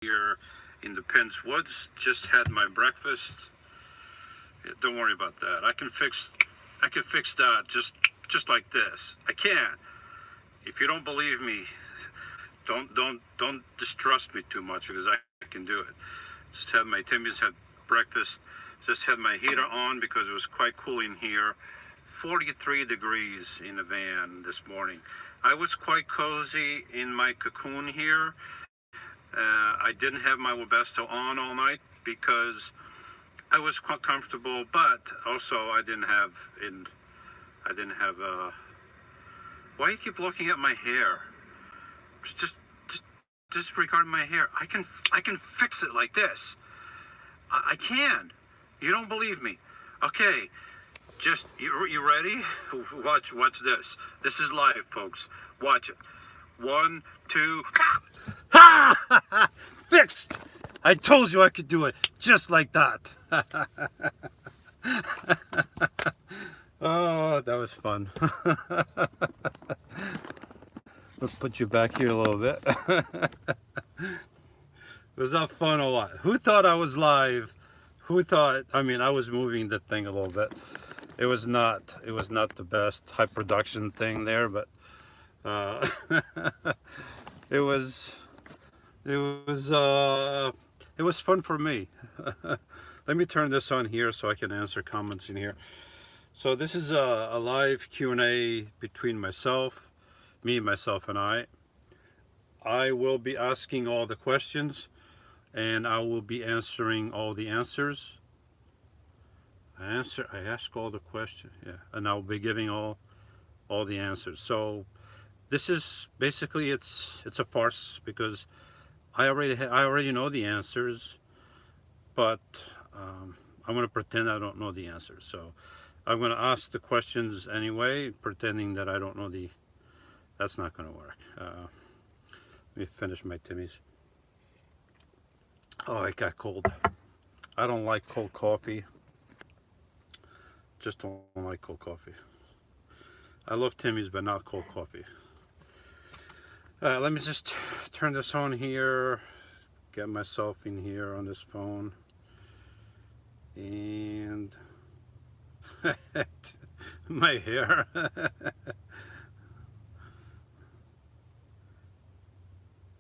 here in the Penn's Woods. Just had my breakfast. Yeah, don't worry about that. I can fix that just like this. I can. If you don't believe me, don't distrust me too much because I can do it. Just had my Timmy's had breakfast. Just had my heater on because it was quite cool in here. 43 degrees in the van this morning. I was quite cozy in my cocoon here. I didn't have my Webesto on all night because I was quite comfortable, but also I didn't have. Why you keep looking at my hair? Just disregard my hair. I can fix it like this. I can. You don't believe me? Okay. Just you ready? Watch this. This is live, folks. Watch it. 1, 2. Ha! Fixed! I told you I could do it just like that. Oh, that was fun. Let's put you back here a little bit. Was that fun or what? Who thought I was live? Who thought, I was moving the thing a little bit. It was not the best high production thing there, but it was fun for me. Let me turn this on here so I can answer comments in here. So this is a live Q&A between myself and I. I will be asking all the questions and I will be answering all the answers. I ask all the questions, yeah, and I'll be giving all the answers. So this is basically it's a farce because I already know the answers, but I'm going to pretend I don't know the answers. So I'm going to ask the questions anyway, pretending that I don't know the. That's not going to work. Let me finish my Timmy's. Oh, it got cold. I don't like cold coffee. Just don't like cold coffee. I love Timmy's, but not cold coffee. Let me just turn this on here, get myself in here on this phone, and my hair.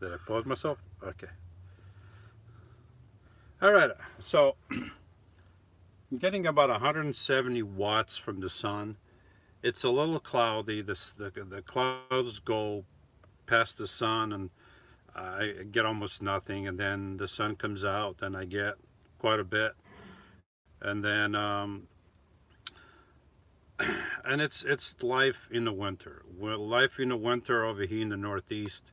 Did I pause myself? Okay. All right, so I'm getting about 170 watts from the sun. It's a little cloudy. The clouds go past the sun and I get almost nothing, and then the sun comes out and I get quite a bit, and then and it's life in the winter. Well, life in the winter over here in the Northeast,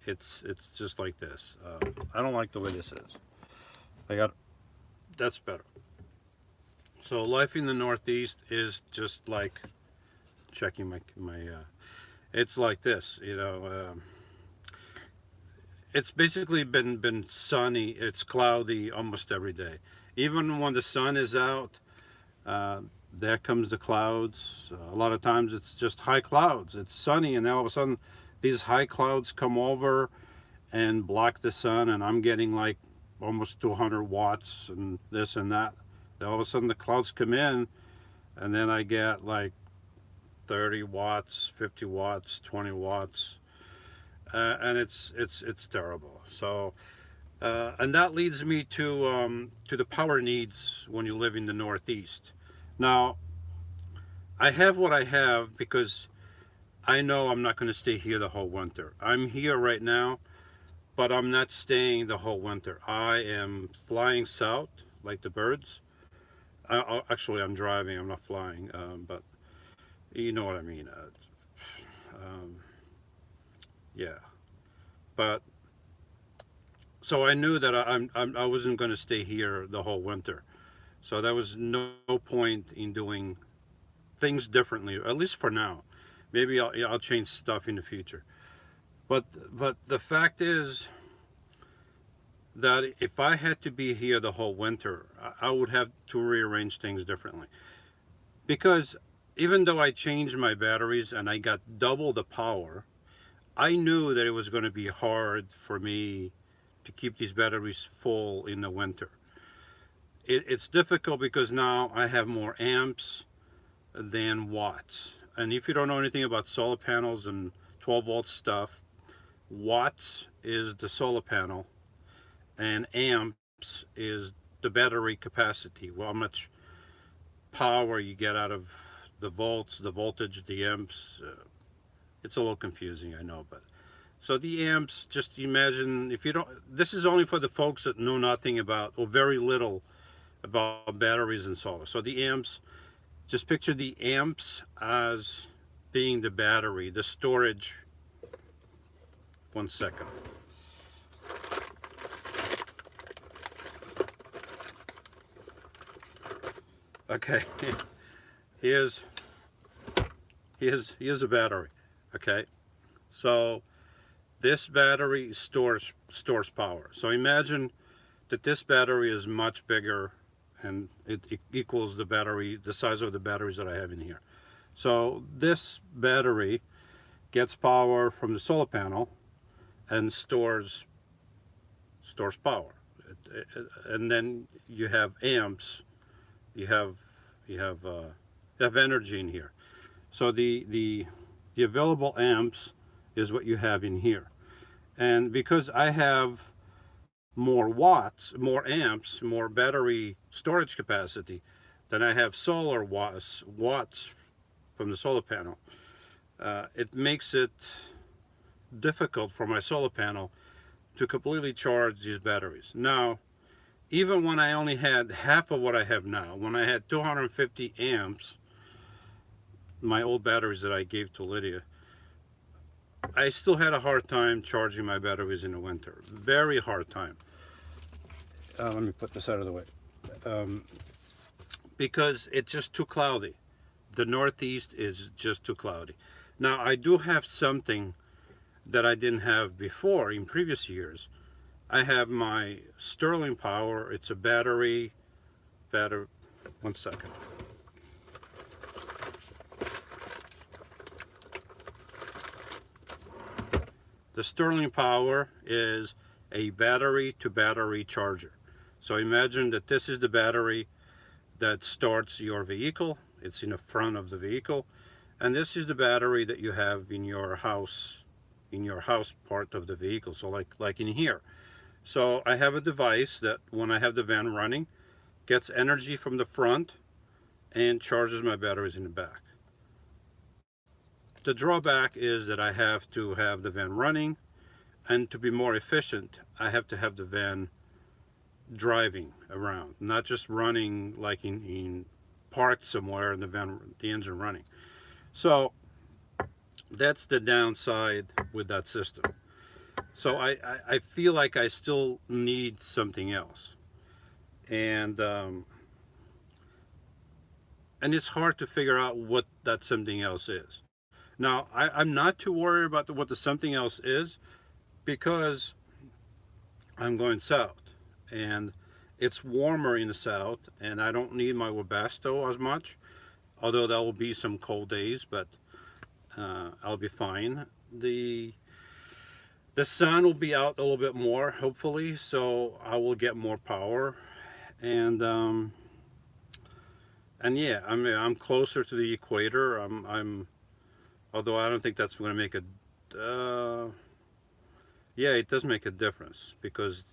it's just like this. I don't like the way this is. That's better. So life in the Northeast is just like checking my it's like this, it's basically been sunny. It's cloudy almost every day. Even when the sun is out, there comes the clouds. A lot of times it's just high clouds. It's sunny and all of a sudden these high clouds come over and block the sun, and I'm getting like almost 200 watts and this and that. Then all of a sudden the clouds come in and then I get like 30 watts, 50 watts, 20 watts, and it's terrible. So and that leads me to the power needs when you live in the Northeast. Now I have what I have because I know I'm not going to stay here the whole winter. I'm here right now, but I'm not staying the whole winter. I am flying south like the birds. Actually, I'm driving, I'm not flying, but you know what I mean. Yeah, but so I knew that I wasn't going to stay here the whole winter, so there was no point in doing things differently, at least for now. Maybe I'll change stuff in the future, but the fact is that if I had to be here the whole winter, I would have to rearrange things differently, because even though I changed my batteries and I got double the power, I knew that it was going to be hard for me to keep these batteries full in the winter. It's difficult because now I have more amps than watts. And if you don't know anything about solar panels and 12 volt stuff, watts is the solar panel and amps is the battery capacity. Well, how much power you get out of the volts, the voltage, the amps. It's a little confusing, I know, but so the amps, just imagine, if you don't, this is only for the folks that know nothing about, or very little about batteries and solar. So the amps, just picture the amps as being the battery, the storage. 1 second. Okay, here's a battery. Okay, so this battery stores power. So imagine that this battery is much bigger, and it equals the size of the batteries that I have in here. So this battery gets power from the solar panel and stores power, and then you have amps. You have energy in here. So the available amps is what you have in here. And because I have more watts, more amps, more battery storage capacity than I have solar watts from the solar panel, it makes it difficult for my solar panel to completely charge these batteries. Now, even when I only had half of what I have now, when I had 250 amps, my old batteries that I gave to Lydia, I still had a hard time charging my batteries in the winter. Very hard time. Let me put this out of the way. Because it's just too cloudy. The Northeast is just too cloudy. Now, I do have something that I didn't have before in previous years. I have my Sterling Power. It's a battery. 1 second. The Sterling Power is a battery to battery charger. So imagine that this is the battery that starts your vehicle. It's in the front of the vehicle. And this is the battery that you have in your house part of the vehicle. So like in here. So I have a device that when I have the van running, gets energy from the front and charges my batteries in the back. The drawback is that I have to have the van running, and to be more efficient, I have to have the van driving around, not just running like in parked somewhere and the engine running. So that's the downside with that system. So I feel like I still need something else, and it's hard to figure out what that something else is. Now I'm not too worried about what the something else is, because I'm going south, and it's warmer in the south, and I don't need my Webasto as much, although there will be some cold days, but I'll be fine. The sun will be out a little bit more, hopefully, so I will get more power, and yeah, I'm closer to the equator. Although I don't think that's going to make a. Yeah, it does make a difference, because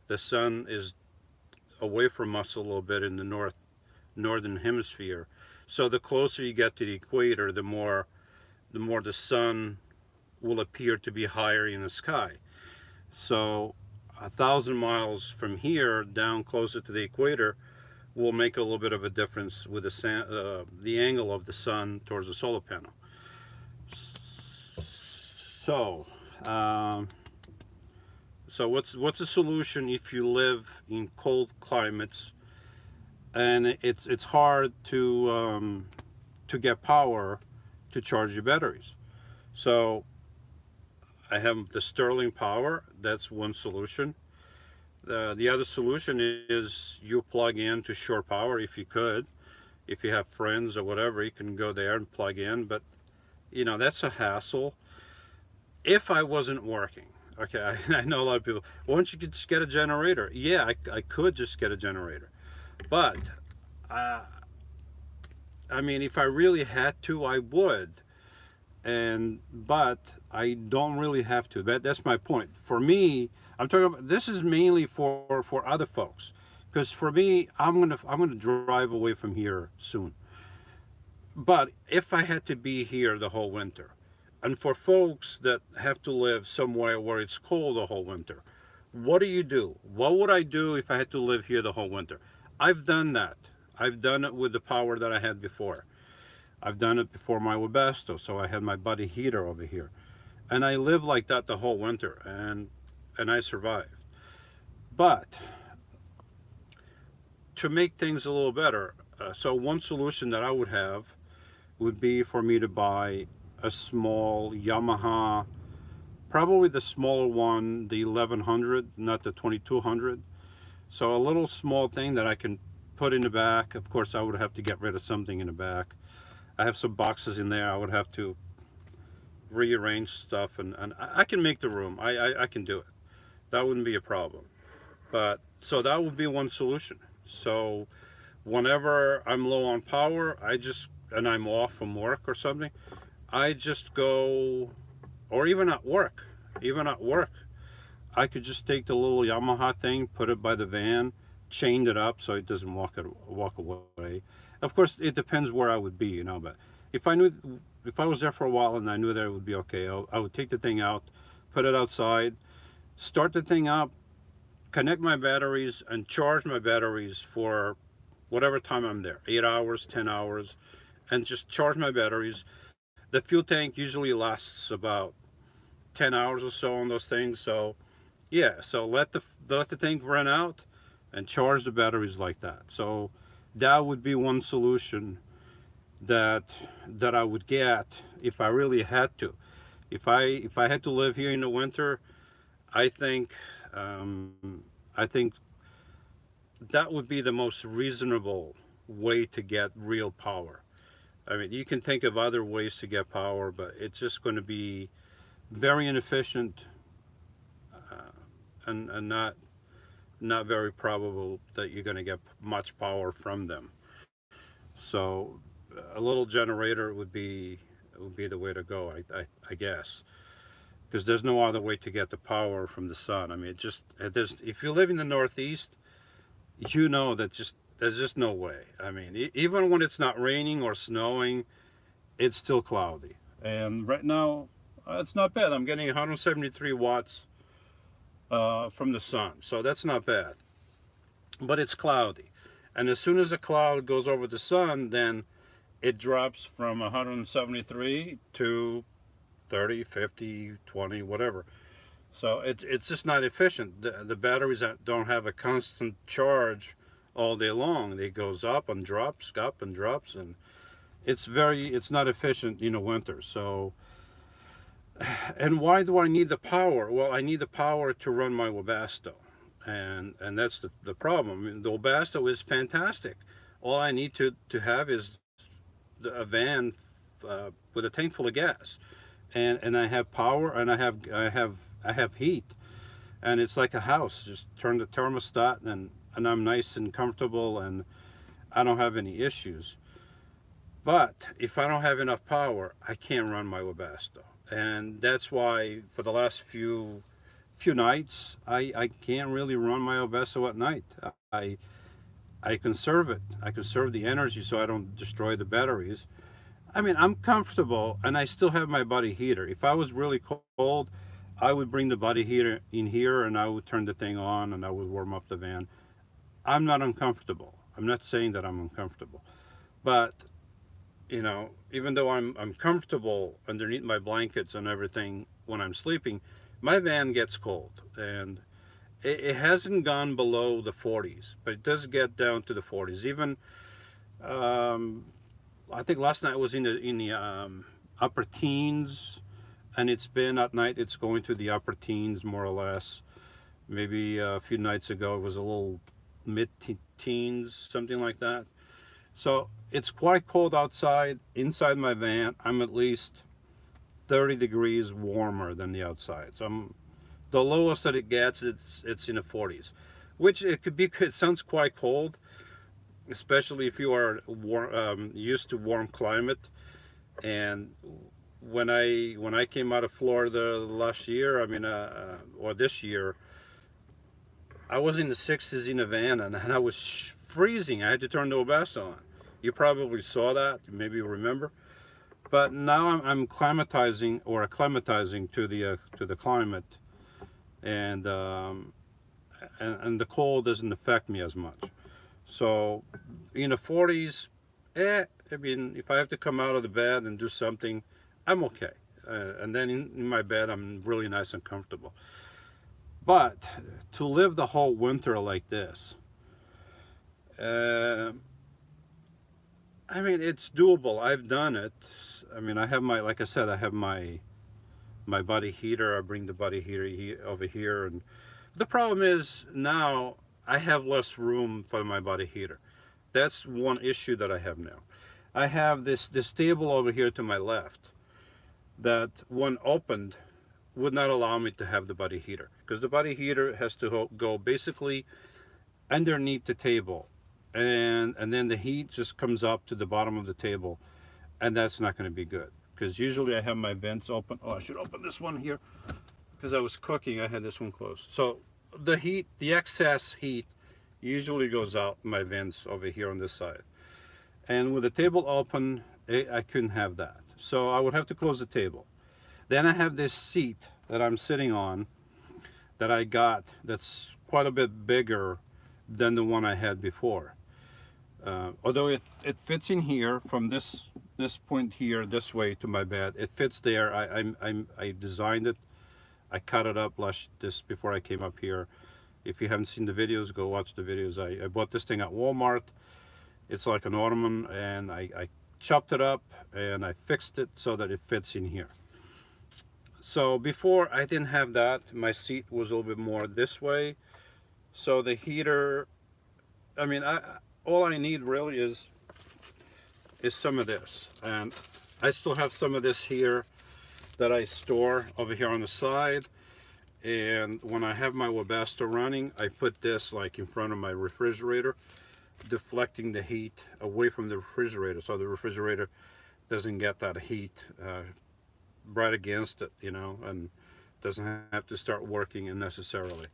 the sun is away from us a little bit in the northern hemisphere. So the closer you get to the equator, the more the sun will appear to be higher in the sky. So 1,000 miles from here down closer to the equator will make a little bit of a difference with the angle of the sun towards the solar panel. So what's the solution if you live in cold climates and it's hard to get power to charge your batteries? So I have the Sterling Power. That's one solution. The other solution is you plug in to shore power if you could. If you have friends or whatever, you can go there and plug in. But, that's a hassle. If I wasn't working, Okay, I know a lot of people. Why don't you just get a generator? Yeah, I could just get a generator, but uh, I mean, if I really had to, I would. And but I don't really have to. That's my point. For me, I'm talking about this is mainly for other folks, because for me, I'm gonna drive away from here soon. But if I had to be here the whole winter, and for folks that have to live somewhere where it's cold the whole winter, what do you do? What would I do if I had to live here the whole winter? I've done that. I've done it with the power that I had before. I've done it before my Webasto, so I had my buddy heater over here, and I lived like that the whole winter, and I survived. But to make things a little better, so one solution that I would have would be for me to buy a small Yamaha, probably the smaller one, the 1100, not the 2200. So a little small thing that I can put in the back. Of course, I would have to get rid of something in the back. I have some boxes in there. I would have to rearrange stuff, and I can make the room. I can do it. That wouldn't be a problem. But so that would be one solution. So whenever I'm low on power, and I'm off from work or something, I just go, or even at work, I could just take the little Yamaha thing, put it by the van, chained it up so it doesn't walk away. Of course, it depends where I would be, but if I was there for a while and I knew that it would be okay, I would take the thing out, put it outside, start the thing up, connect my batteries, and charge my batteries for whatever time I'm there, 8 hours, 10 hours, and just charge my batteries. The fuel tank usually lasts about 10 hours or so on those things. So yeah, so let the tank run out and charge the batteries like that. So that would be one solution that I would get if I really had to. If I had to live here in the winter, I think I think that would be the most reasonable way to get real power. I mean, you can think of other ways to get power, but it's just going to be very inefficient, and not very probable that you're going to get much power from them. So a little generator would be the way to go, I guess, because there's no other way to get the power from the sun. I mean, if you live in the Northeast, that there's just no way. I mean, even when it's not raining or snowing, it's still cloudy. And right now, it's not bad. I'm getting 173 watts from the sun, so that's not bad. But it's cloudy, and as soon as the cloud goes over the sun, then it drops from 173 to 30, 50, 20, whatever. So it's just not efficient. The batteries that don't have a constant charge all day long. It goes up and drops, and it's not efficient in the winter. So, and why do I need the power? Well, I need the power to run my Webasto, and that's the problem. I mean, the Webasto is fantastic. All I need to have is a van with a tank full of gas, and I have power, and I have heat, and it's like a house. Just turn the thermostat, and I'm nice and comfortable, and I don't have any issues. But if I don't have enough power, I can't run my Webasto, and that's why for the last few nights I can't really run my Webasto at night. I conserve it. I conserve the energy so I don't destroy the batteries. I mean, I'm comfortable, and I still have my buddy heater. If I was really cold, I would bring the buddy heater in here, and I would turn the thing on, and I would warm up the van. I'm not uncomfortable. I'm not saying that I'm uncomfortable, but even though I'm comfortable underneath my blankets and everything when I'm sleeping, my van gets cold, and it hasn't gone below the 40s, but it does get down to the 40s. Even I think last night was in the upper teens, and it's been at night. It's going to the upper teens more or less. Maybe a few nights ago it was a little mid-teens, something like that. So it's quite cold outside. Inside my van, I'm at least 30 degrees warmer than the outside. So I'm The lowest that it gets, it's in the 40s, which it sounds quite cold, especially if you are used to warm climate. And when I came out of Florida last year, or this year, I was in the 60s in Havana, and I was freezing. I had to turn the vest on. You probably saw that, maybe you remember. But now I'm acclimatizing to the climate, and the cold doesn't affect me as much. So in the 40s, if I have to come out of the bed and do something, I'm okay. And then in my bed, I'm really nice and comfortable. But to live the whole winter like this, it's doable. I've done it. I have like I said, I have my body heater. I bring the body heater over here, and the problem is now I have less room for my body heater. That's one issue that I have now. I have this table over here to my left that, when opened, would not allow me to have the body heater, because the body heater has to go basically underneath the table, and then the heat just comes up to the bottom of the table, and that's not going to be good, because usually I have my vents open. Oh, I should open this one here, because I was cooking. I had this one closed, so the excess heat usually goes out my vents over here on this side. And with the table open, I couldn't have that, so I would have to close the table. Then I have this seat that I'm sitting on that I got, that's quite a bit bigger than the one I had before. Although it fits in here from this point here, this way to my bed, it fits there. I designed it. I cut it up before I came up here. If you haven't seen the videos, go watch the videos. I bought this thing at Walmart. It's like an ottoman, and I chopped it up and I fixed it so that it fits in here. So before, I didn't have that. My seat was a little bit more this way. So the heater, all I need really is some of this. And I still have some of this here that I store over here on the side. And when I have my Webasto running, I put this like in front of my refrigerator, deflecting the heat away from the refrigerator, so the refrigerator doesn't get that heat right against it, and doesn't have to start working unnecessarily.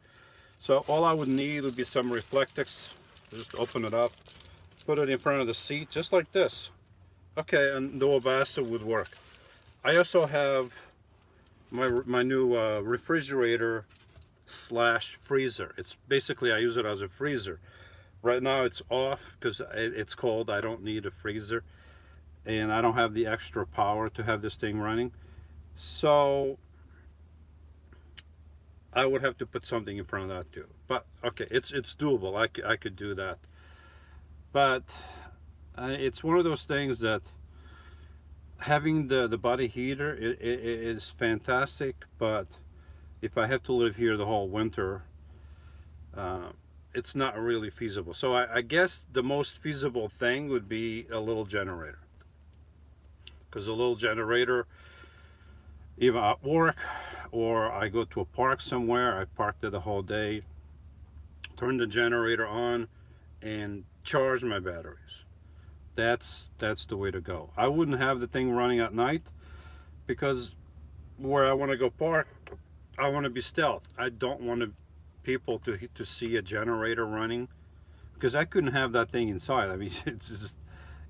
So all I would need would be some Reflectix. Just open it up, put it in front of the seat, just like this. Okay, and the Webasto would work. I also have my new refrigerator slash freezer. It's basically, I use it as a freezer. Right now it's off because it's cold. I don't need a freezer, and I don't have the extra power to have this thing running. So I would have to put something in front of that too. But okay, it's doable. I could do that. But it's one of those things that having the body heater it is fantastic. But if I have to live here the whole winter, it's not really feasible. So I guess the most feasible thing would be a little generator, because a little generator, either at work or I go to a park somewhere, I park there the whole day, turn the generator on and charge my batteries. That's the way to go. I wouldn't have the thing running at night, because where I want to go park, I want to be stealth. I don't want people to see a generator running, because I couldn't have that thing inside. It's just,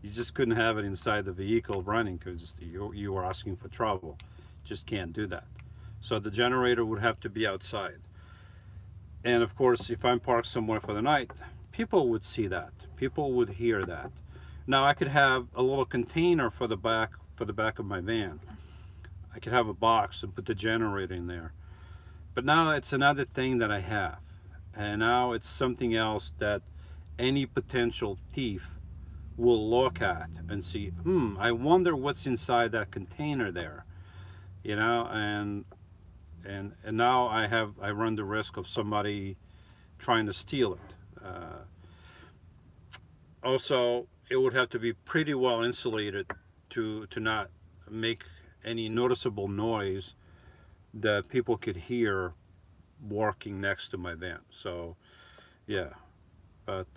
you just couldn't have it inside the vehicle running, because you were asking for trouble. Just can't do that. So the generator would have to be outside. And of course, if I'm parked somewhere for the night, people would see that. People would hear that. Now I could have a little container for the back of my van. I could have a box and put the generator in there. But now it's another thing that I have. And now it's something else that any potential thief will look at and see, I wonder what's inside that container there. And now I run the risk of somebody trying to steal it. Also, it would have to be pretty well insulated to not make any noticeable noise that people could hear working next to my van. So yeah, but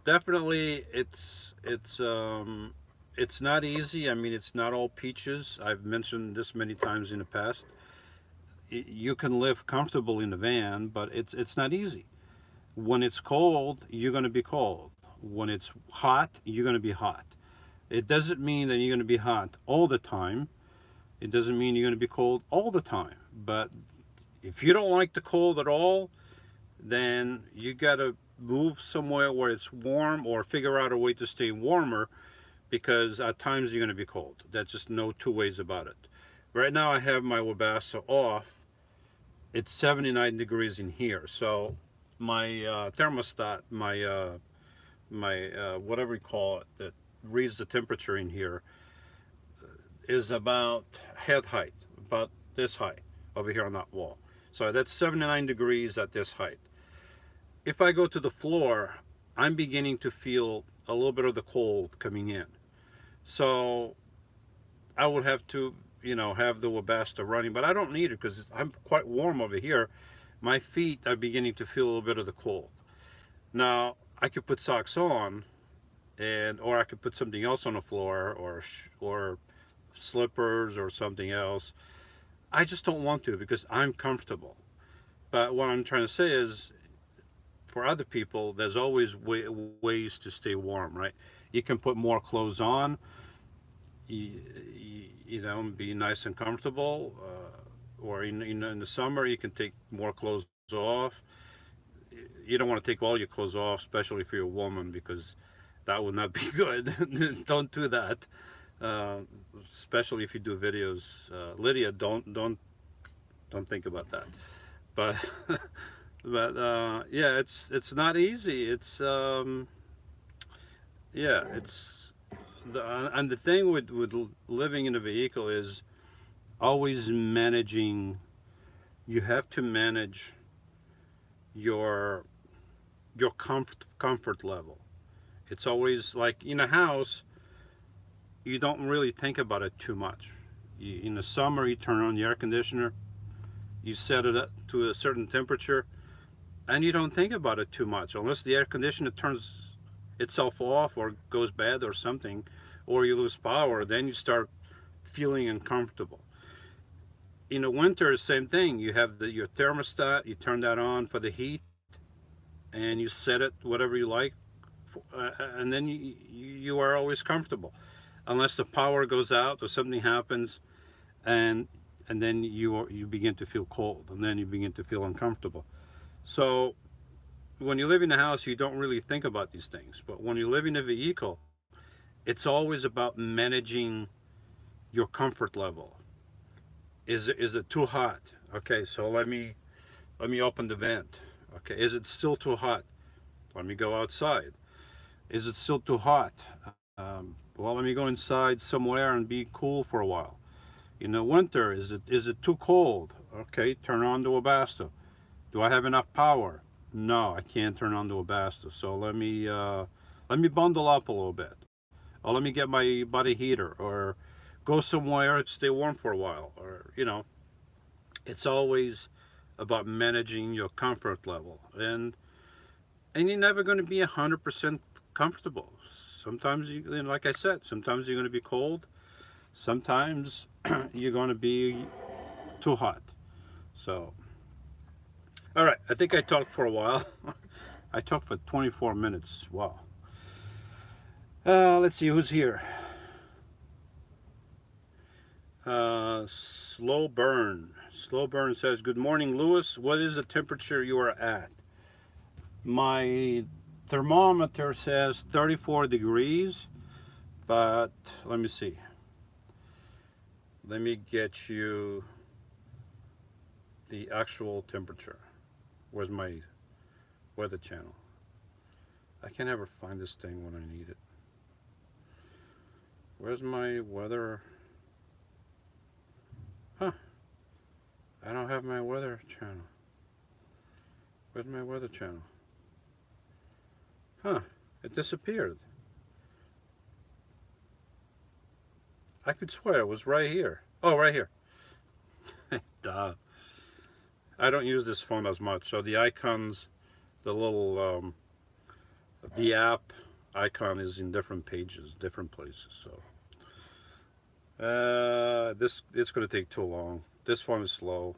definitely it's not easy. I mean, it's not all peaches. I've mentioned this many times in the past. You can live comfortable in the van, but it's not easy. When it's cold, you're going to be cold. When it's hot, you're going to be hot. It doesn't mean that you're going to be hot all the time. It doesn't mean you're going to be cold all the time. But if you don't like the cold at all, then you got to move somewhere where it's warm or figure out a way to stay warmer, because at times you're going to be cold. That's just no two ways about it. Right now I have my Webasto off. It's 79 degrees in here. So my thermostat, my whatever you call it, that reads the temperature in here, is about head height, about this high over here on that wall. So that's 79 degrees at this height. If I go to the floor, I'm beginning to feel a little bit of the cold coming in. So I would have to, have the Webasto running, but I don't need it because I'm quite warm over here. My feet are beginning to feel a little bit of the cold. Now, I could put socks on, or I could put something else on the floor, or slippers or something else. I just don't want to because I'm comfortable. But what I'm trying to say is, for other people, there's always ways to stay warm, right? You can put more clothes on, be nice and comfortable. Or in the summer, you can take more clothes off. You don't want to take all your clothes off, especially if you're a woman, because that would not be good. Don't do that. Especially if you do videos. Lydia, don't think about that. But yeah, it's not easy. It's yeah, and the thing with living in a vehicle is always managing. You have to manage your comfort level. It's always like in a house, you don't really think about it too much. In the summer, you turn on the air conditioner, you set it up to a certain temperature, and you don't think about it too much unless the air conditioner turns itself off or goes bad or something, or you lose power. Then you start feeling uncomfortable. In the winter, same thing. You have your thermostat, you turn that on for the heat, and you set it whatever you like, and then you are always comfortable, unless the power goes out or something happens, and then you begin to feel cold, and then you begin to feel uncomfortable. So when you live in a house, you don't really think about these things. But when you live in a vehicle, it's always about managing your comfort level. Is it too hot? Okay, so let me open the vent. Okay, is it still too hot? Let me go outside. Is it still too hot? Well, let me go inside somewhere and be cool for a while. In the winter, is it too cold? Okay, turn on the Webasto. Do I have enough power? No, I can't turn on the Webasto. So let me bundle up a little bit. Or let me get my body heater, or go somewhere and stay warm for a while, or it's always about managing your comfort level, and you're never going to be 100% comfortable. Sometimes like I said, sometimes you're going to be cold, sometimes you're going to be too hot. So all right, I think I talked for a while. I talked for 24 minutes. Wow. Let's see who's here. Slow Burn says, good morning, Lewis. What is the temperature you are at? My thermometer says 34 degrees, but let me see. Let me get you the actual temperature. Where's my weather channel? I can never find this thing when I need it. Where's my weather? Huh. I don't have my weather channel. Where's my weather channel? Huh. It disappeared. I could swear it was right here. Oh, right here. Duh. I don't use this phone as much. So the icons, the little the app icon is in different pages, different places. So this it's gonna take too long. This phone is slow.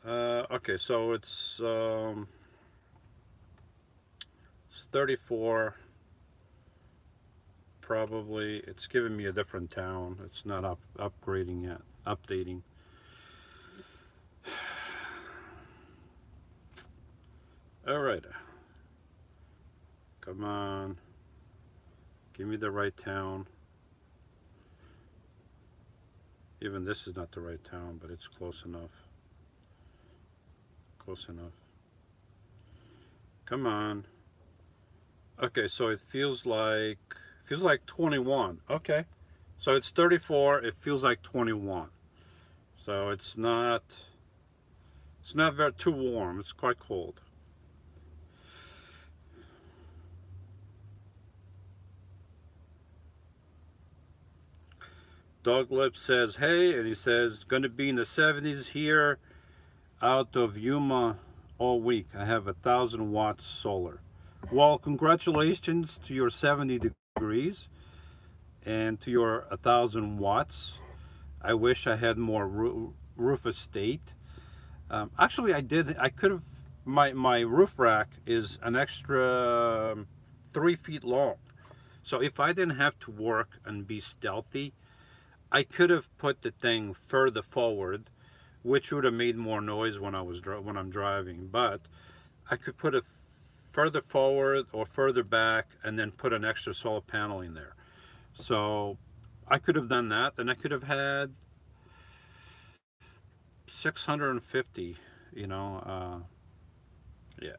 Okay, so it's 34. Probably it's giving me a different town. It's not upgrading yet, updating. All right, come on, give me the right town. Even this is not the right town, but it's close enough. Close enough. Come on. Okay, so it feels like 21. Okay. So it's 34, it feels like 21. So it's not very too warm. It's quite cold. Dog Lip says, hey, and he says, gonna be in the 70s here out of Yuma all week. I have 1,000 watts solar. Well, congratulations to your 70 degrees and to your 1,000 watts. I wish I had more roof estate. Actually, I could have, my roof rack is an extra 3 feet long. So if I didn't have to work and be stealthy, I could have put the thing further forward, which would have made more noise when I'm driving. But I could put it further forward or further back, and then put an extra solar panel in there. So I could have done that, and I could have had 650. Yeah.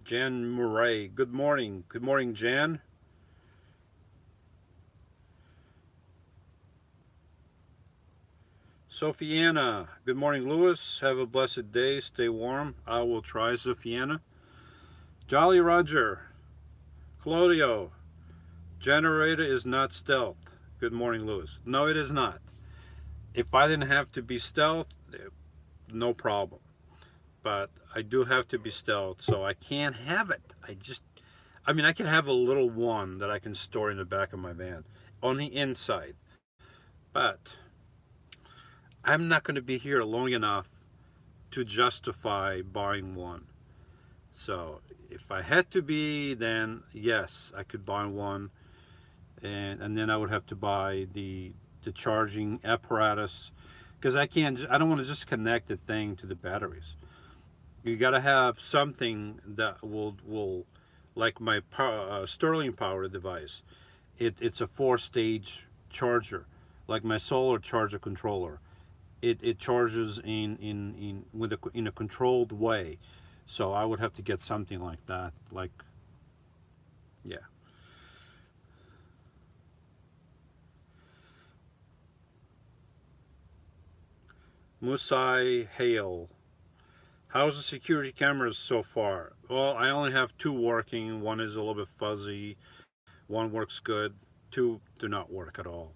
Jan Murray, good morning. Good morning, Jan. Sophiana, good morning, Lewis. Have a blessed day. Stay warm. I will try, Sophiana. Jolly Roger, Claudio, generator is not stealth. Good morning, Lewis. No, it is not. If I didn't have to be stealth, no problem. But I do have to be stealth, so I can't have it. I can have a little one that I can store in the back of my van on the inside. But I'm not going to be here long enough to justify buying one. So if I had to be, then yes, I could buy one, and then I would have to buy the charging apparatus, because I don't want to just connect the thing to the batteries. You got to have something that will like my Sterling power device. It's a 4-stage charger, like my solar charger controller. It charges in a controlled way, so I would have to get something like that. Yeah. Musai Hale, how's the security cameras so far? Well, I only have 2 working. One is a little bit fuzzy. One works good. 2 do not work at all.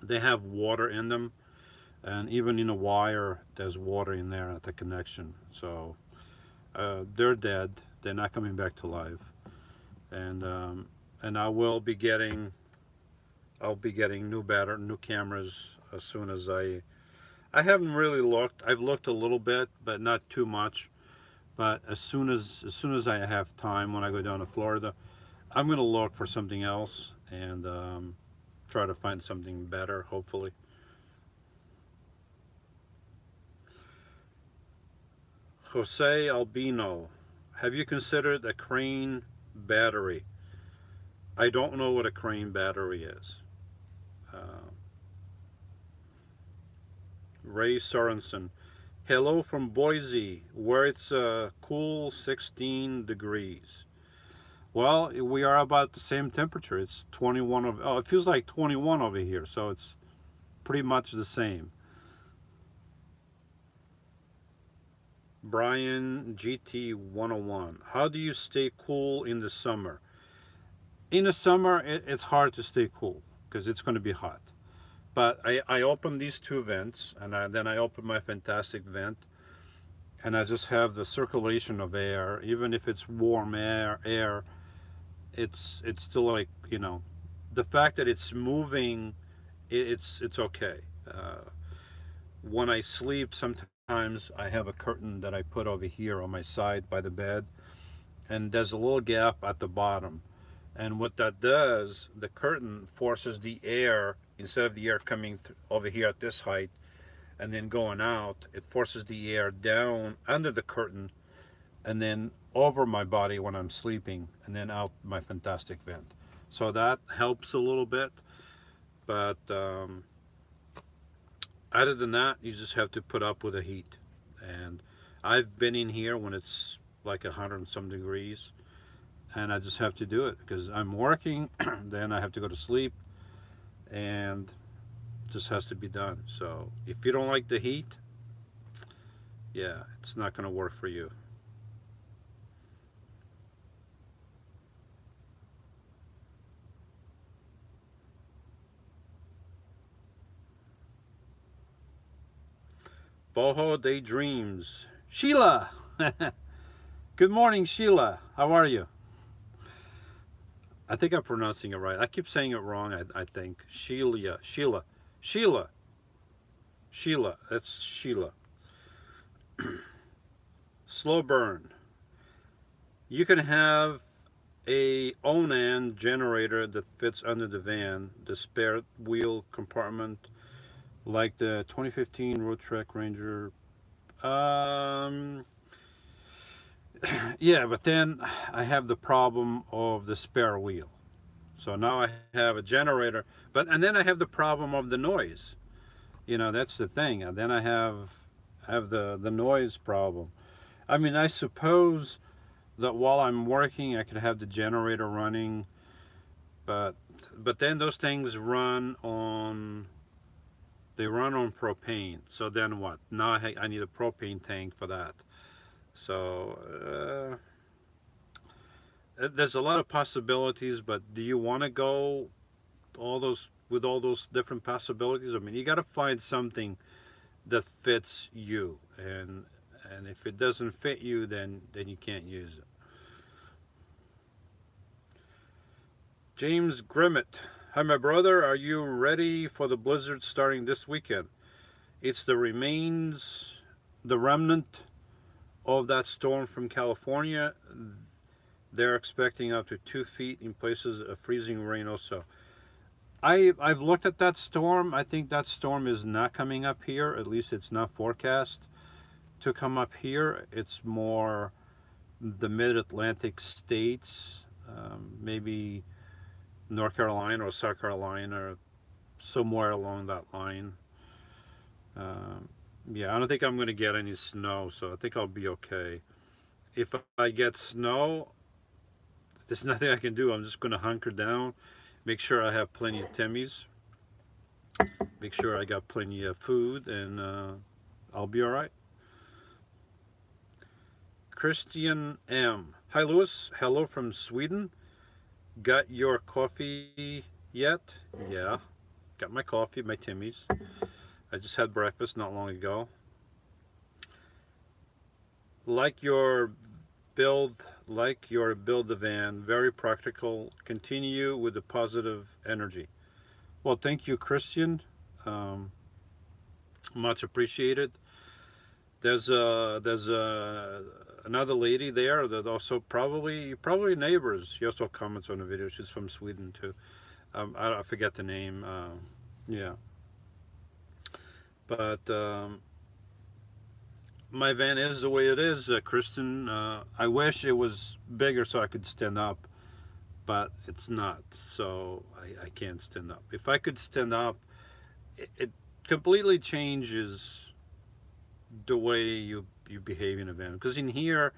They have water in them, and even in a wire there's water in there at the connection, so they're dead. They're not coming back to life. And I'll be getting new cameras as soon as I haven't really looked. I've looked a little bit, but not too much. But as soon as I have time, when I go down to Florida, I'm gonna look for something else and try to find something better, hopefully. Jose Albino, have you considered a crane battery? I don't know what a crane battery is. Ray Sorensen, hello from Boise, where it's a cool 16 degrees. Well, we are about the same temperature. It's 21 it feels like 21 over here, so it's pretty much the same. Brian GT 101, how do you stay cool in the summer? In the summer, it's hard to stay cool because it's going to be hot. But I open these two vents, and then I open my fantastic vent, and I just have the circulation of air. Even if it's warm air, it's still like, the fact that it's moving, it's okay. When I sleep, sometimes I have a curtain that I put over here on my side by the bed, and there's a little gap at the bottom. And what that does, the curtain forces the air, instead of the air coming over here at this height and then going out, it forces the air down under the curtain and then over my body when I'm sleeping, and then out my fantastic vent. So that helps a little bit. But other than that, you just have to put up with the heat. And I've been in here when it's like 100 and some degrees, and I just have to do it because I'm working. Then I have to go to sleep, and just has to be done. So if you don't like the heat, yeah, it's not going to work for you. Boho Daydreams. Sheila! Good morning, Sheila. How are you? I think I'm pronouncing it right. I keep saying it wrong, I think. Sheila. Sheila. Sheila. That's Sheila. Slow burn. You can have a Onan generator that fits under the van, the spare wheel compartment, like the 2015 Road Trek Ranger. Um, yeah, but then I have the problem of the spare wheel. So now I have a generator, and then I have the problem of the noise. That's the thing. And then I have the noise problem. I mean, I suppose that while I'm working, I could have the generator running, but then those things run on propane. So then what? Now I need a propane tank for that. So there's a lot of possibilities, but do you want to go all those different possibilities? I mean, you got to find something that fits you, and if it doesn't fit you, then you can't use it. James Grimmett. Hi, my brother. Are you ready for the blizzard starting this weekend? It's the remnant of that storm from California. They're expecting up to 2 feet, in places of freezing rain also. I've looked at that storm. I think that storm is not coming up here. At least it's not forecast to come up here. It's more the mid-Atlantic states, maybe North Carolina or South Carolina, or somewhere along that line. Yeah, I don't think I'm going to get any snow, so I think I'll be okay. If I get snow, there's nothing I can do. I'm just going to hunker down, make sure I have plenty of Timmy's, make sure I got plenty of food, and I'll be all right. Christian M. Hi, Louis. Hello from Sweden. Got your coffee yet? Yeah, got my coffee, my Timmy's. I just had breakfast not long ago. Like your build the van, very practical. Continue with the positive energy. Well, thank you, Christian. Much appreciated. There's another lady there that also probably neighbors. She also comments on the video. She's from Sweden too. I forget the name. Yeah. But my van is the way it is, Kristen. I wish it was bigger so I could stand up, but it's not. So I can't stand up. If I could stand up, it completely changes the way you behave in a van. Because in here,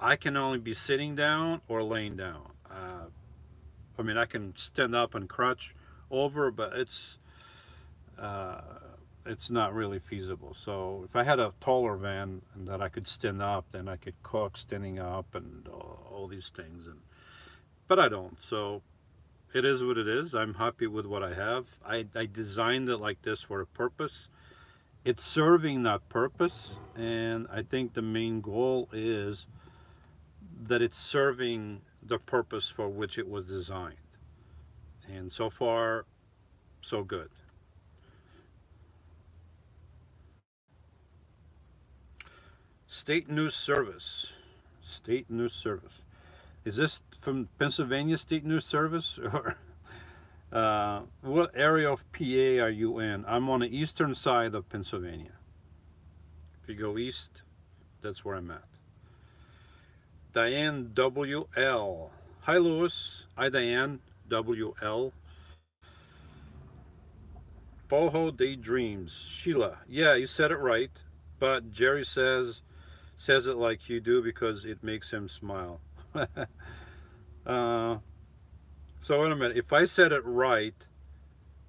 I can only be sitting down or laying down. I mean, I can stand up and crouch over, but it's not really feasible. So if I had a taller van and that I could stand up, then I could cook standing up and all these things. But I don't. So it is what it is. I'm happy with what I have. I designed it like this for a purpose. It's serving that purpose, and I think the main goal is that it's serving the purpose for which it was designed. And so far, so good. State News Service. State News Service. Is this from Pennsylvania State News Service, or what area of PA are you in? I'm on the eastern side of Pennsylvania. If you go east, that's where I'm at. Diane WL. Hi, Lewis. Hi, Diane WL. Boho Daydreams. Sheila. Yeah, you said it right, but Jerry says it like you do because it makes him smile. So wait a minute. If I said it right,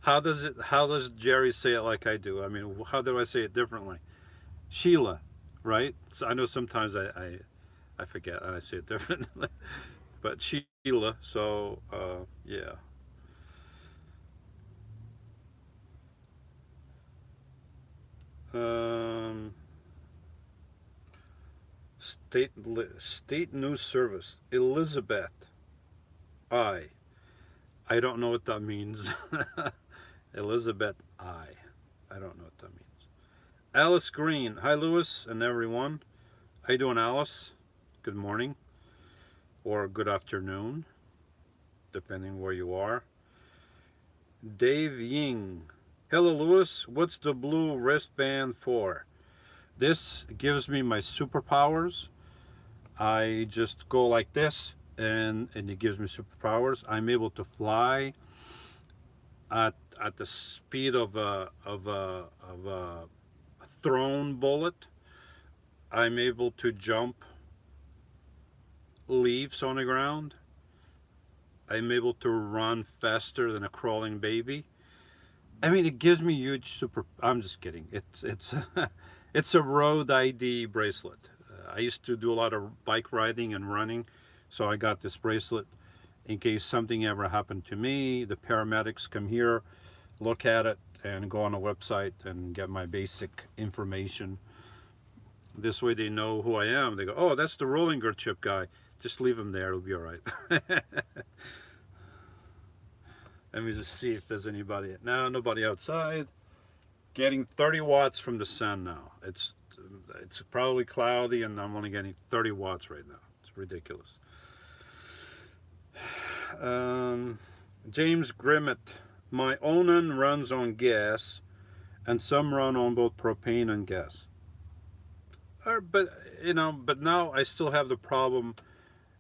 how does Jerry say it like I do? I mean, how do I say it differently? Sheila, right? So I know sometimes I forget and I say it differently, but Sheila. So yeah. State News Service. Elizabeth. I don't know what that means. Elizabeth I don't know what that means. Alice Green. Hi, Lewis and everyone. How you doing, Alice? Good morning or good afternoon, depending where you are. Dave Ying. Hello, Lewis. What's the blue wristband for? This gives me my superpowers. I just go like this, and it gives me superpowers. I'm able to fly at the speed of a thrown bullet. I'm able to jump leaves on the ground. I'm able to run faster than a crawling baby. I mean, it gives me huge super. I'm just kidding. It's it's a road ID bracelet. I used to do a lot of bike riding and running, so I got this bracelet in case something ever happened to me. The paramedics come here, look at it, and go on a website and get my basic information. This way they know who I am. They go, oh, that's the Rolling Earthship guy. Just leave him there. It'll be all right. Let me just see if there's anybody. No, nobody outside. Getting 30 watts from the sun now. It's probably cloudy, and I'm only getting 30 watts right now. It's ridiculous. James Grimmett. My Onan runs on gas, and some run on both propane and gas. But now I still have the problem.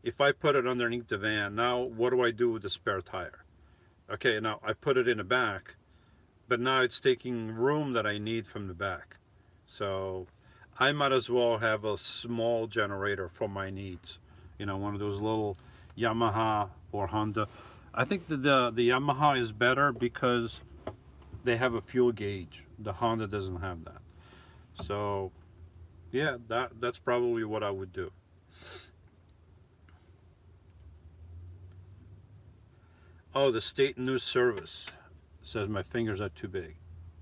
If I put it underneath the van, now what do I do with the spare tire? Okay, now I put it in the back, but now it's taking room that I need from the back. So I might as well have a small generator for my needs. One of those little Yamaha or Honda. I think the Yamaha is better because they have a fuel gauge. The Honda doesn't have that. So yeah, that's probably what I would do. Oh, the State News Service says my fingers are too big.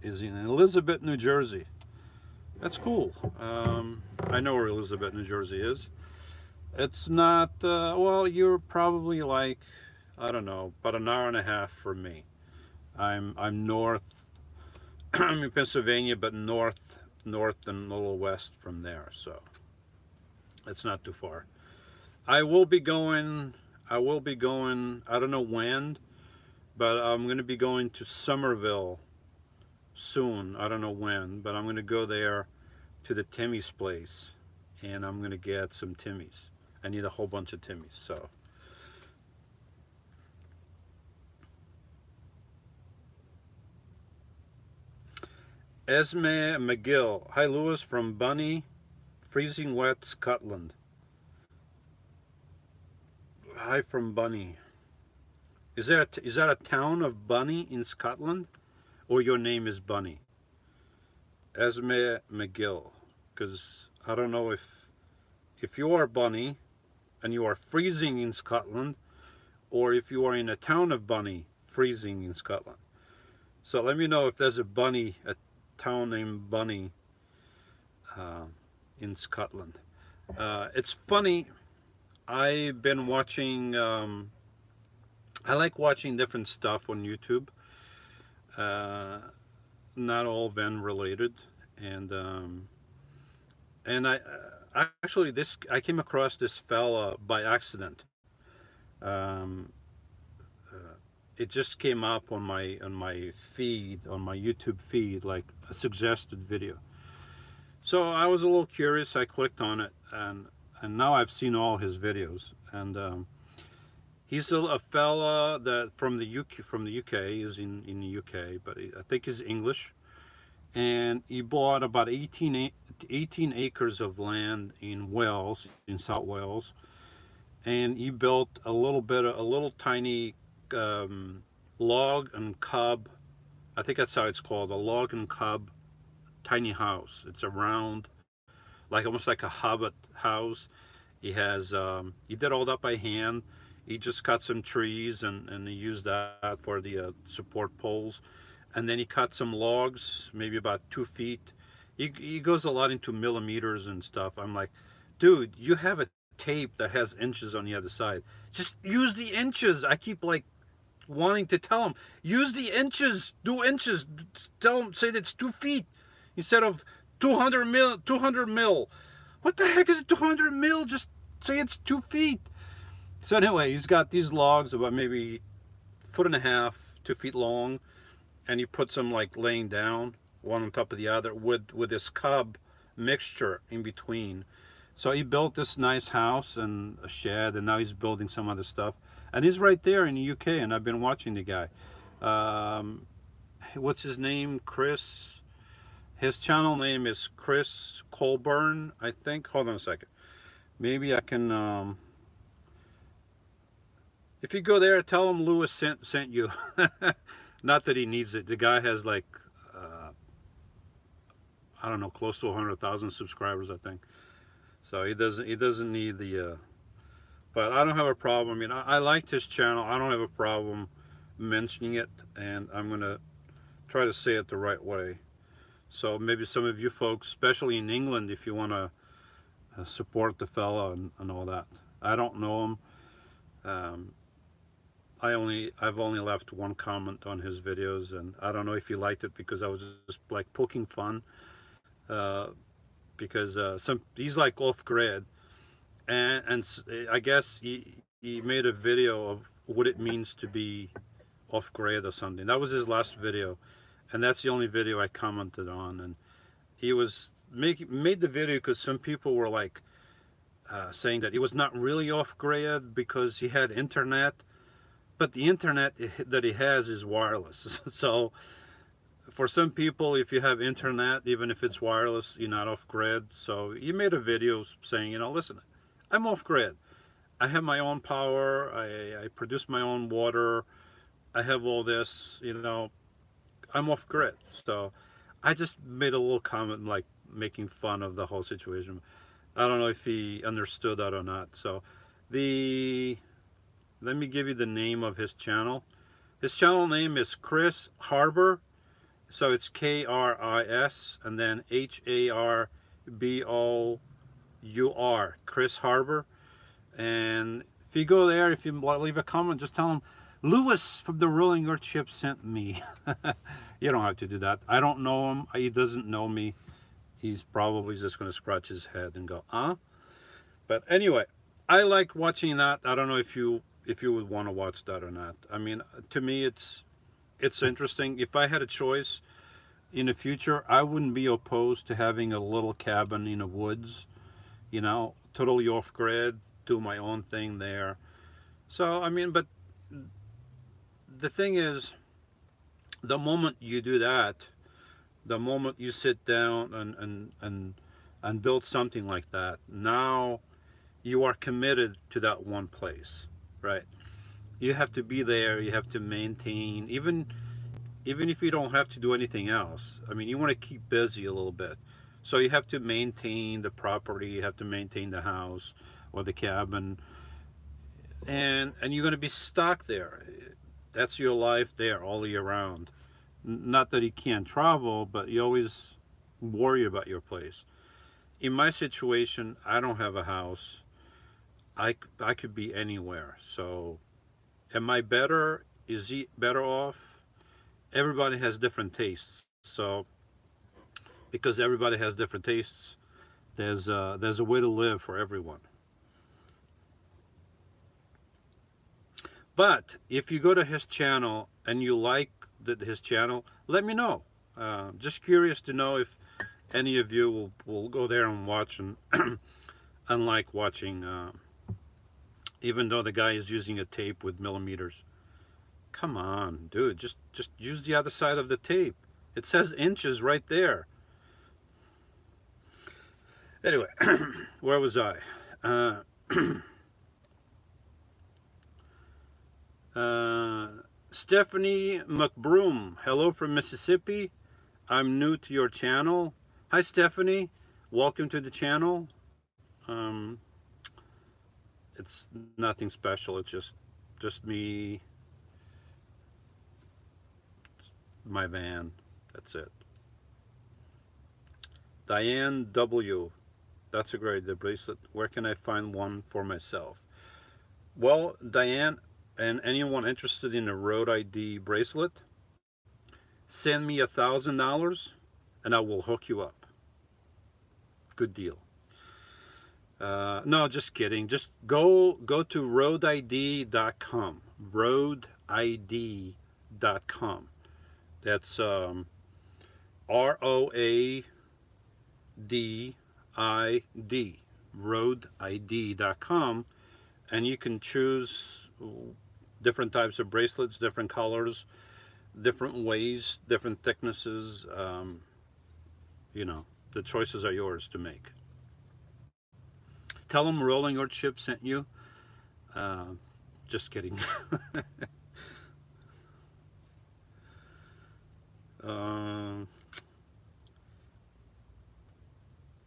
Is in Elizabeth, New Jersey. That's cool. I know where Elizabeth, New Jersey is. It's not, well, you're probably like, I don't know, about an hour and a half from me. I'm north, I'm in Pennsylvania, but north and a little west from there, so it's not too far. I will be going, I don't know when, but I'm going to be going to Somerville soon. I don't know when, but I'm going to go there to the Timmy's place, and I'm going to get some Timmy's. I need a whole bunch of Timmy's, so. Esme McGill. Hi, Lewis from Bunny, freezing wet Scotland. Hi from Bunny. Is that a town of Bunny in Scotland, or your name is Bunny? Esme McGill, because I don't know if you are Bunny and you are freezing in Scotland, or if you are in a town of Bunny, freezing in Scotland. So let me know if there's a town named Bunny uh, in Scotland. It's funny. I've been watching. I like watching different stuff on YouTube. Uh, Not all Ven related, and I actually this I came across this fella by accident. Um, it just came up on my feed, on my YouTube feed, like a suggested video. So I was a little curious. I clicked on it, and now I've seen all his videos. And he's a fella that from the UK. Is in the UK, but I think he's English. And he bought about 18 acres of land in Wales, in South Wales, and he built a little tiny log and cob. I think that's how it's called, a log and cob tiny house. It's a round, like almost like a hobbit house. He did all that by hand. He just cut some trees and he used that for the support poles, and then he cut some logs, maybe about 2 feet. He goes a lot into millimeters and stuff. I'm like, dude, you have a tape that has inches on the other side. Just use the inches. I keep like wanting to tell him, use the inches, do inches. Tell him, say that it's 2 feet instead of 200 mil. What the heck is it, 200 mil? Just say it's 2 feet. So anyway, he's got these logs about maybe 1.5 feet, 2 feet long, and he puts them like laying down one on top of the other with this cob mixture in between. So he built this nice house and a shed, and now he's building some other stuff. And he's right there in the UK, and I've been watching the guy. What's his name? Cris. His channel name is Cris Colburn, I think. Hold on a second. Maybe I can. If you go there, tell him Lewis sent you. Not that he needs it. The guy has like, I don't know, close to 100,000 subscribers, I think. So he doesn't need the. But I don't have a problem. I mean, I liked his channel. I don't have a problem mentioning it, and I'm gonna try to say it the right way. So maybe some of you folks, especially in England, if you want to support the fella and all that. I don't know him. I've only left one comment on his videos, and I don't know if he liked it because I was just like poking fun. Because he's like off grid, and I guess he made a video of what it means to be off grid or something. That was his last video, and that's the only video I commented on. And he was made the video because some people were like saying that he was not really off grid because he had internet, but the internet that he has is wireless. So for some people, if you have internet, even if it's wireless, you're not off grid. So he made a video saying, listen, I'm off grid. I have my own power. I produce my own water. I have all this, I'm off grid. So I just made a little comment like making fun of the whole situation. I don't know if he understood that or not. So let me give you the name of his channel. His channel name is Chris Harbor. So it's Kris and then HARBOUR, Chris Harbor. And if you go there, if you leave a comment, just tell him Lewis from the Rolling Earthship sent me. You don't have to do that. I don't know him. He doesn't know me. He's probably just going to scratch his head and go, huh? But anyway, I like watching that. I don't know if you would want to watch that or not. I mean, to me, it's interesting. If I had a choice in the future, I wouldn't be opposed to having a little cabin in the woods, totally off grid, do my own thing there. So, I mean, but the thing is, the moment you do that, the moment you sit down and build something like that, now you are committed to that one place, right? You have to be there, you have to maintain, even if you don't have to do anything else. I mean, you want to keep busy a little bit. So you have to maintain the property, you have to maintain the house or the cabin. and you're going to be stuck there. That's your life there all year round. Not that you can't travel, but you always worry about your place. In my situation, I don't have a house. I could be anywhere. So, am I better? Is he better off? Everybody has different tastes. So, because everybody has different tastes, there's a way to live for everyone. But if you go to his channel and you like his channel, let me know. Just curious to know if any of you will go there and watch, and unlike watching, even though the guy is using a tape with millimeters. Come on, dude, just use the other side of the tape. It says inches right there. Anyway, where was I? Uh, Stephanie McBroom, hello from Mississippi. I'm new to your channel. Hi, Stephanie. Welcome to the channel. It's nothing special. It's just me, my van. That's it. Diane W. That's a great bracelet. Where can I find one for myself? Well, Diane, and anyone interested in a Road ID bracelet, send me $1,000 and I will hook you up. Good deal. No, just kidding. Just go to roadid.com. Roadid.com. That's ROADID. Roadid.com, and you can choose different types of bracelets, different colors, different ways, different thicknesses. The choices are yours to make. Tell them Rolling Earthship sent you. Just kidding.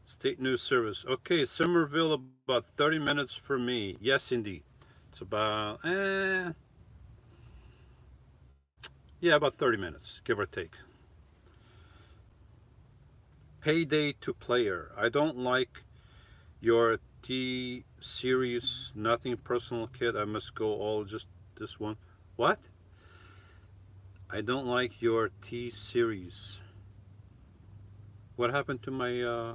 State News Service. Okay, Somerville, about 30 minutes for me. Yes, indeed. It's about, about 30 minutes, give or take. Payday to player. I don't like your T series, nothing personal, kid. I must go all just this one. What? I don't like your T series. What happened to my,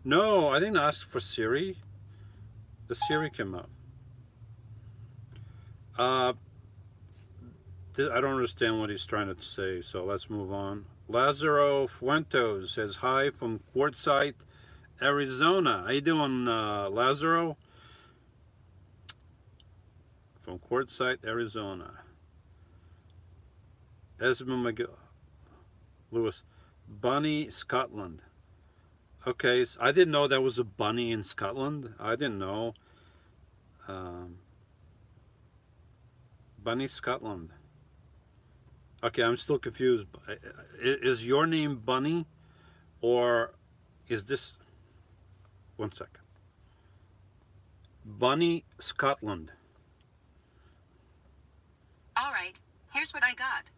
No, I didn't ask for Siri. The Siri came up. I don't understand what he's trying to say, so let's move on. Lazaro Fuentos says hi from Quartzsite, Arizona. How you doing, Lazaro? From Quartzsite, Arizona. Esmond McGill. Lewis. Bunny, Scotland. Okay, so I didn't know there was a bunny in Scotland. I didn't know. Bunny, Scotland. Okay, I'm still confused. Is your name Bunny, or is this... One second. Bunny, Scotland. All right, here's what I got.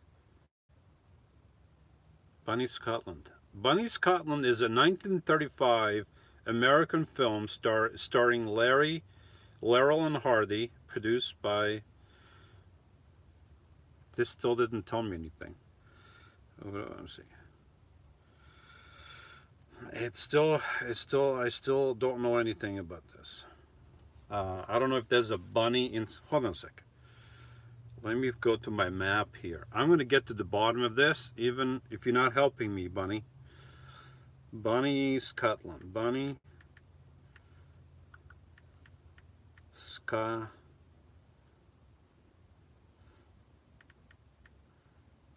Bunny, Scotland. Bunny, Scotland is a 1935 American film starring Laurel and Hardy, produced by... This still didn't tell me anything. Let me see. I still don't know anything about this. I don't know if there's a bunny in... Hold on a second. Let me go to my map here. I'm going to get to the bottom of this, even if you're not helping me, Bunny. Bunny, Scotland. Bunny,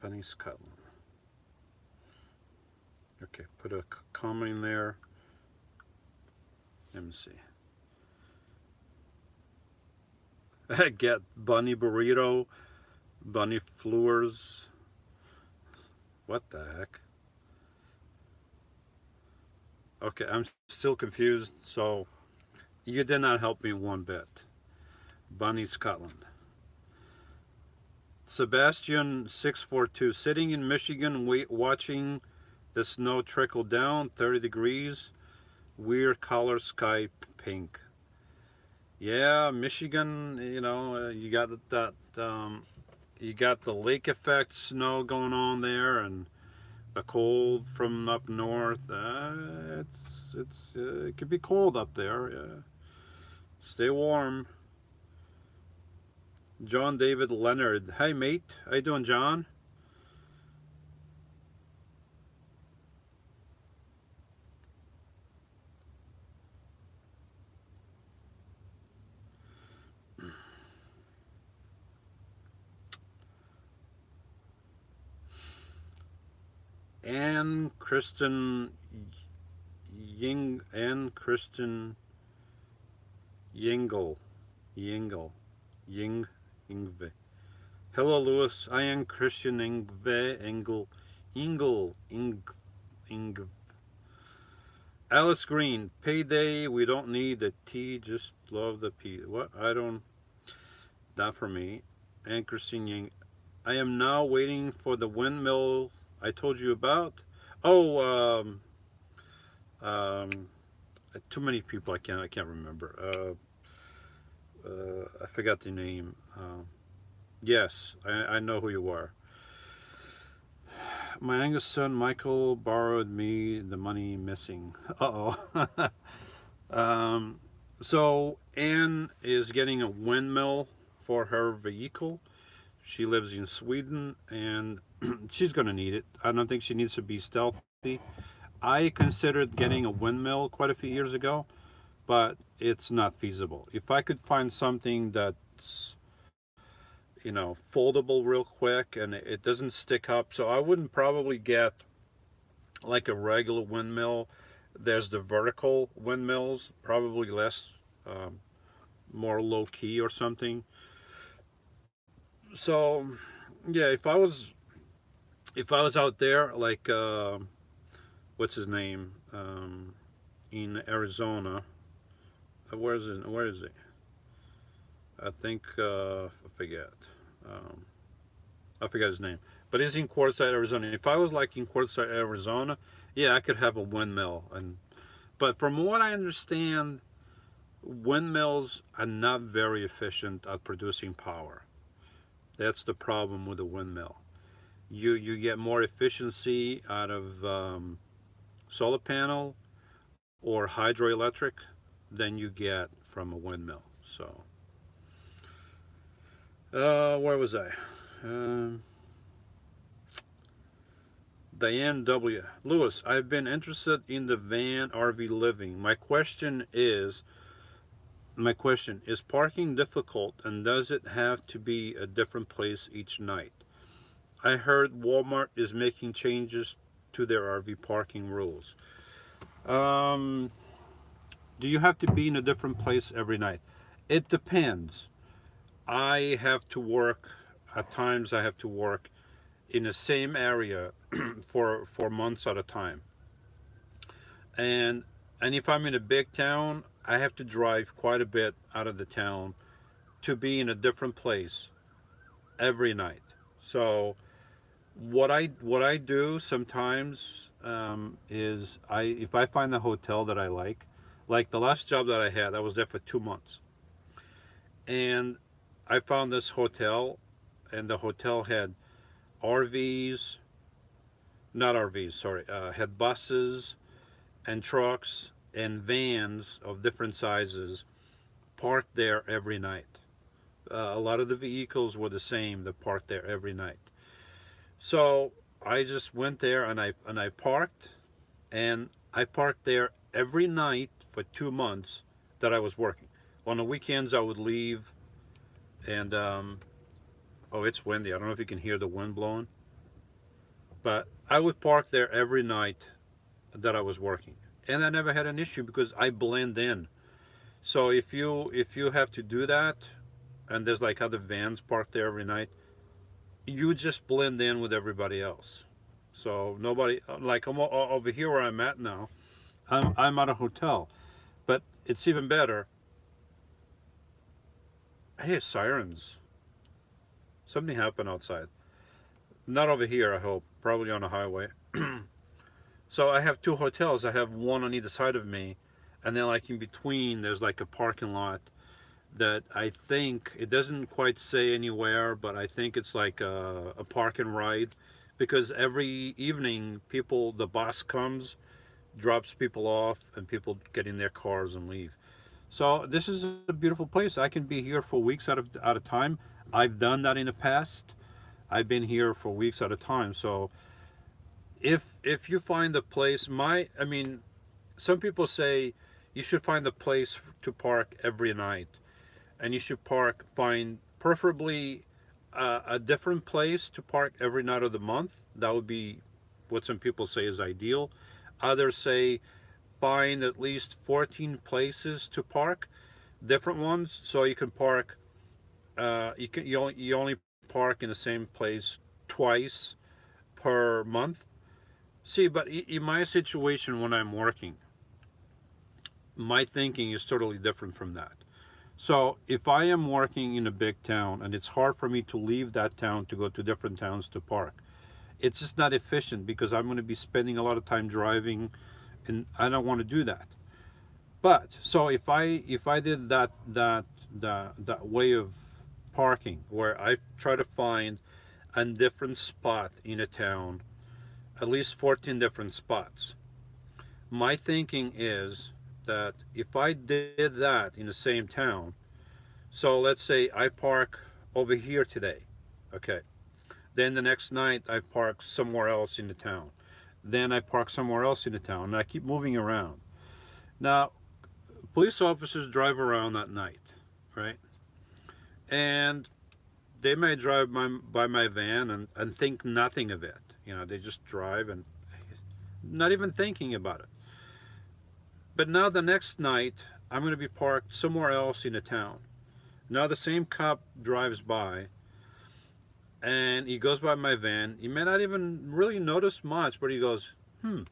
Bunny, Scotland. Okay, put a comma in there. Let me see. Get Bunny Burrito, Bunny Floors. What the heck? Okay, I'm still confused, so you did not help me one bit. Bonnie, Scotland. Sebastian 642, sitting in Michigan, watching the snow trickle down, 30 degrees, weird color, sky pink. Yeah, Michigan, you got that, you got the lake effect snow going on there, and the cold from up north. It could be cold up there. Yeah. Stay warm. John David Leonard. Hey mate, how you doing, John? Ann Kristen Yingle. Ingve. Hello, Lewis. I am Christian Ingve. Alice Green. Payday. We don't need the T. Just love the P. What? I don't. Not for me. And Christine Yang. I am now waiting for the windmill I told you about. Oh, too many people. I can't remember. I forgot the name. Yes, I know who you are. My youngest son Michael borrowed me the money missing. Uh-oh. So Anne is getting a windmill for her vehicle. She lives in Sweden, and she's going to need it. I don't think she needs to be stealthy. I considered getting a windmill quite a few years ago, but it's not feasible. If I could find something that's, foldable real quick and it doesn't stick up, so I wouldn't probably get like a regular windmill. There's the vertical windmills, probably less, more low key or something. So, yeah, if I was out there like, what's his name, in Arizona. Where is it? I think, I forget. Um, I forget his name. But he's in Quartzsite, Arizona. If I was like in Quartzsite, Arizona, yeah, I could have a windmill. But from what I understand, windmills are not very efficient at producing power. That's the problem with a windmill. You get more efficiency out of, solar panel or hydroelectric than you get from a windmill. So, where was I? Um, Diane W. Lewis, I've been interested in the van RV living. My question is parking difficult, and does it have to be a different place each night? I heard Walmart is making changes to their RV parking rules. Um, do you have to be in a different place every night? It depends. I have to work, at times I have to work in the same area for months at a time. And and if I'm in a big town, I have to drive quite a bit out of the town to be in a different place every night. So what I do sometimes, is if I find a hotel that I like the last job that I had, I was there for 2 months, and I found this hotel, and the hotel had RVs, not RVs, sorry, had buses and trucks and vans of different sizes parked there every night. A lot of the vehicles were the same that parked there every night. So I just went there and I parked, and I parked there every night for 2 months that I was working. On the weekends I would leave, and oh, it's windy. I don't know if you can hear the wind blowing, but I would park there every night that I was working, and I never had an issue because I blend in. So if you have to do that, and there's like other vans parked there every night, you just blend in with everybody else. So nobody, like I'm over here where I'm at now. I'm at a hotel, but it's even better. I hear sirens. Something happened outside. Not over here, I hope. Probably on the highway. So I have two hotels. I have one on either side of me, and then like in between, there's like a parking lot that I think it doesn't quite say anywhere, but I think it's like a park and ride, because every evening the bus comes, drops people off, and people get in their cars and leave. So this is a beautiful place. I can be here for weeks at a time. I've done that in the past. I've been here for weeks at a time. So if you find a place, I mean, some people say you should find a place to park every night, and you should find preferably a different place to park every night of the month. That would be what some people say is ideal. Others say find at least 14 places to park, different ones, so you can park. You only park in the same place twice per month. See, but in my situation when I'm working, my thinking is totally different from that. So if I am working in a big town and it's hard for me to leave that town to go to different towns to park, it's just not efficient because I'm going to be spending a lot of time driving, and I don't want to do that. But so if I did that way of parking where I try to find a different spot in a town, at least 14 different spots. My thinking is that if I did that in the same town, so let's say I park over here today, okay, then the next night I park somewhere else in the town, then I park somewhere else in the town, and I keep moving around. Now, police officers drive around at night, right? And they may drive by my van and think nothing of it. They just drive and not even thinking about it. But now the next night, I'm going to be parked somewhere else in the town. Now the same cop drives by and he goes by my van. He may not even really notice much, but he goes, that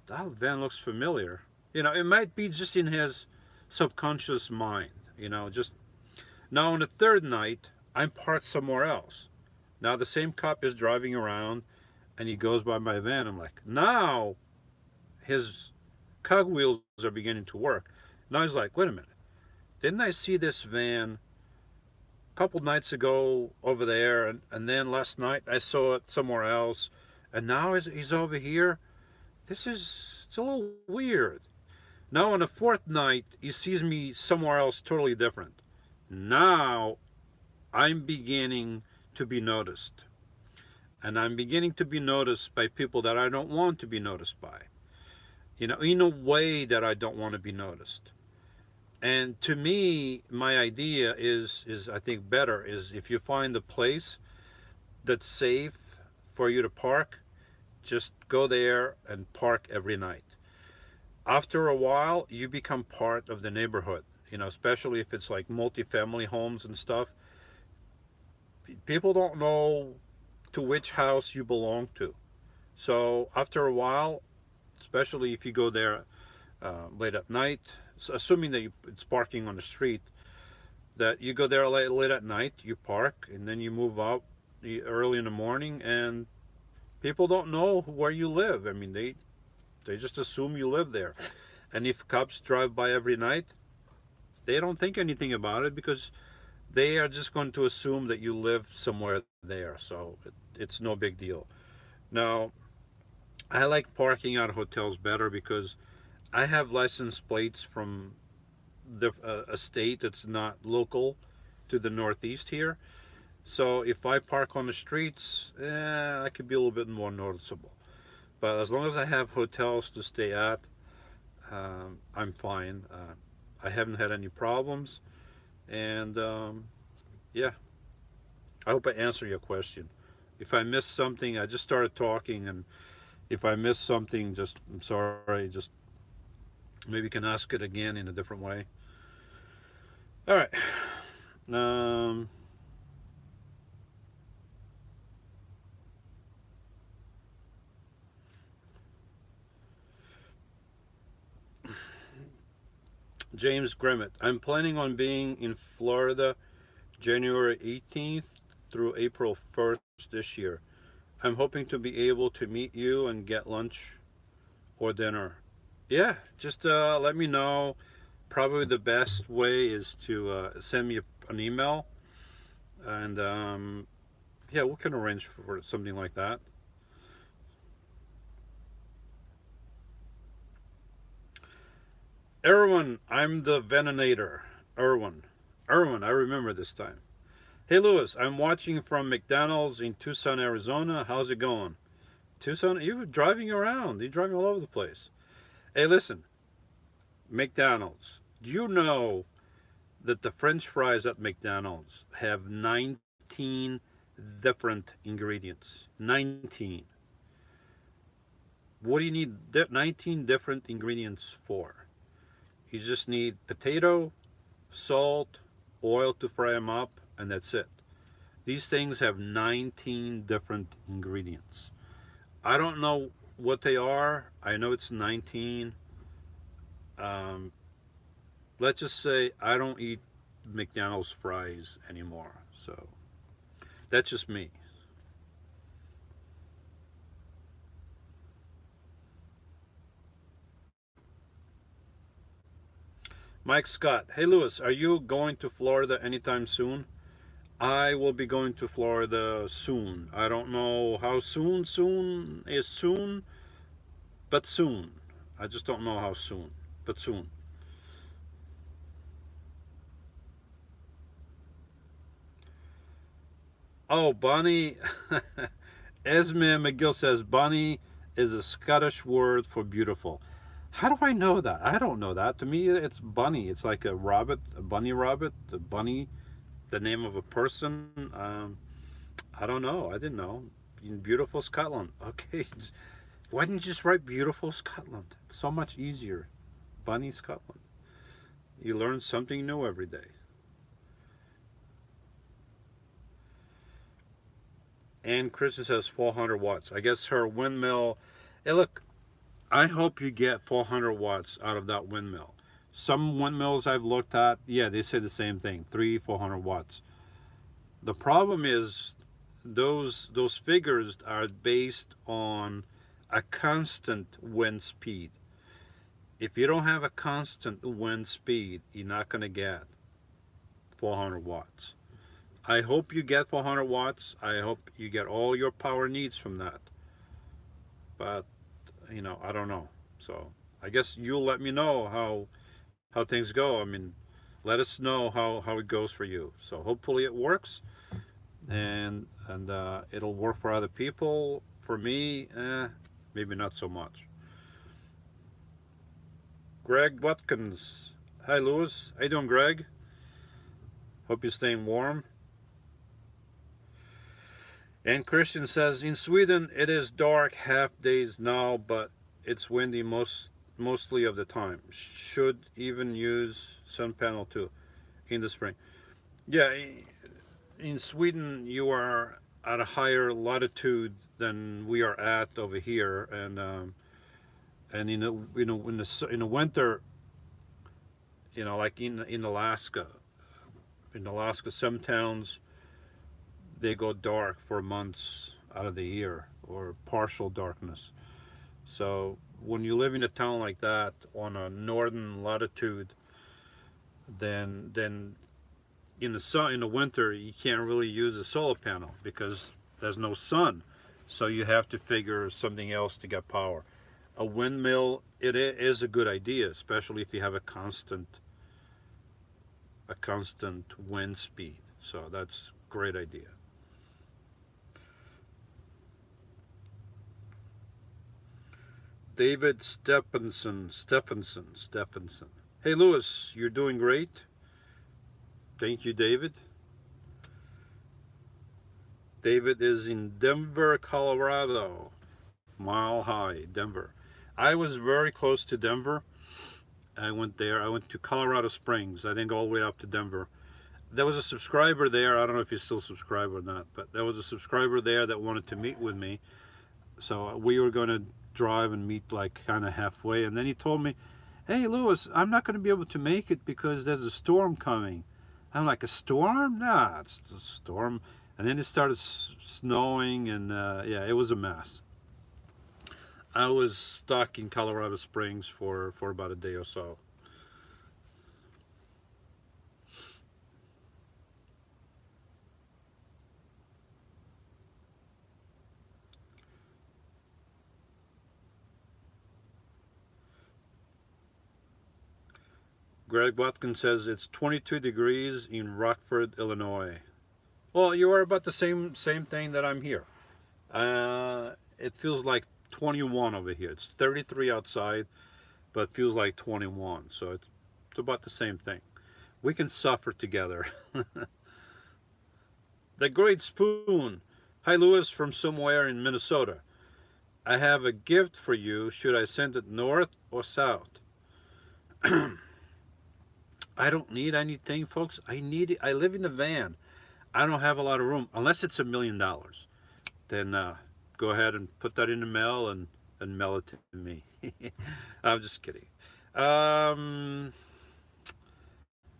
van looks familiar. It might be just in his subconscious mind, just now on the third night, I'm parked somewhere else. Now the same cop is driving around and he goes by my van. I'm like, now his cogwheels are beginning to work. Now he's like, wait a minute. Didn't I see this van a couple nights ago over there? And then last night I saw it somewhere else. And now he's over here. It's a little weird. Now on the fourth night, he sees me somewhere else totally different. Now I'm beginning to be noticed. And I'm beginning to be noticed by people that I don't want to be noticed by. In a way that I don't want to be noticed. And to me, my idea is I think better is if you find a place that's safe for you to park, just go there and park every night. After a while, you become part of the neighborhood, especially if it's like multifamily homes and stuff. People don't know to which house you belong to. So after a while, especially if you go there late at night, so assuming that it's parking on the street, that you go there late at night, you park, and then you move out early in the morning, and people don't know where you live. I mean, they just assume you live there. And if cops drive by every night, they don't think anything about it because they are just going to assume that you live somewhere there. So it's no big deal. Now, I like parking at hotels better because I have license plates from a state that's not local to the Northeast here. So if I park on the streets, I could be a little bit more noticeable. But as long as I have hotels to stay at, I'm fine. I haven't had any problems. And yeah, I hope I answer your question. If I missed something, I just started talking, and if I missed something, I'm sorry, just maybe you can ask it again in a different way. All right. James Grimmett. I'm planning on being in Florida January 18th through April 1st this year. I'm hoping to be able to meet you and get lunch or dinner. Yeah, just let me know. Probably the best way is to send me an email, and yeah, we can arrange for something like that. Erwin, I'm the Venator. Erwin. Erwin, I remember this time. Hey Lewis, I'm watching from McDonald's in Tucson, Arizona. How's it going? Tucson, you're driving around. You're driving all over the place. Hey, listen, McDonald's. Do you know that the French fries at McDonald's have 19 different ingredients? 19. What do you need 19 different ingredients for? You just need potato, salt, oil to fry them up, and that's it. These things have 19 different ingredients. I don't know what they are. I know it's 19. Um, let's just say I don't eat McDonald's fries anymore. So that's just me. Mike Scott. Hey Lewis, are you going to Florida anytime soon? I will be going to Florida soon. I don't know how soon. Soon is soon, but soon. I just don't know how soon, but soon. Oh, Bonnie. Esme McGill says Bonnie is a Scottish word for beautiful. How do I know that? I don't know that. To me, it's bunny. It's like a rabbit, a bunny rabbit, a bunny, the name of a person. I don't know. I didn't know. In beautiful Scotland. Okay. Why didn't you just write beautiful Scotland? It's so much easier. Bunny Scotland. You learn something new every day. And Chris says 400 watts. I guess her windmill. Hey, look, I hope you get 400 watts out of that windmill. Some windmills I've looked at, yeah, they say the same thing, 400 watts. The problem is those figures are based on a constant wind speed. If you don't have a constant wind speed, you're not going to get 400 watts. I hope you get 400 watts. I hope you get all your power needs from that. But, I don't know. So I guess you'll let me know how things go. I mean, let us know how it goes for you. So hopefully it works, and it'll work for other people. For me, maybe not so much. Greg Watkins. Hi, Lewis. How you doing, Greg? Hope you're staying warm. And Christian says, in Sweden it is dark half days now, but it's windy mostly of the time. Should even use sun panel too in the spring. Yeah, in Sweden you are at a higher latitude than we are at over here, and in the winter, like in Alaska, some towns they go dark for months out of the year, or partial darkness. So when you live in a town like that on a northern latitude, then in the winter you can't really use a solar panel because there's no sun. So you have to figure something else to get power. A windmill, it is a good idea, especially if you have a constant wind speed. So that's a great idea. David Stephenson. Hey Lewis, you're doing great. Thank you, David. David is in Denver, Colorado. Mile High, Denver. I was very close to Denver. I went there. I went to Colorado Springs. I didn't go all the way up to Denver. There was a subscriber there. I don't know if he's still subscribed or not, but there was a subscriber there that wanted to meet with me. So we were going to drive and meet like kind of halfway, and then he told me, "Hey, Lewis, I'm not going to be able to make it because there's a storm coming." I'm like, "A storm? Nah, it's a storm." And then it started snowing, and yeah, it was a mess. I was stuck in Colorado Springs for about a day or so. Greg Watkins says it's 22 degrees in Rockford, Illinois. Well, you are about the same thing that I'm here. It feels like 21 over here. It's 33 outside, but feels like 21. So it's about the same thing. We can suffer together. The Great Spoon. Hi, Lewis from somewhere in Minnesota. I have a gift for you. Should I send it north or south? I don't need anything, folks. I need it. I live in a van. I don't have a lot of room unless it's $1 million. Then go ahead and put that in the mail and mail it to me. I'm just kidding. Um,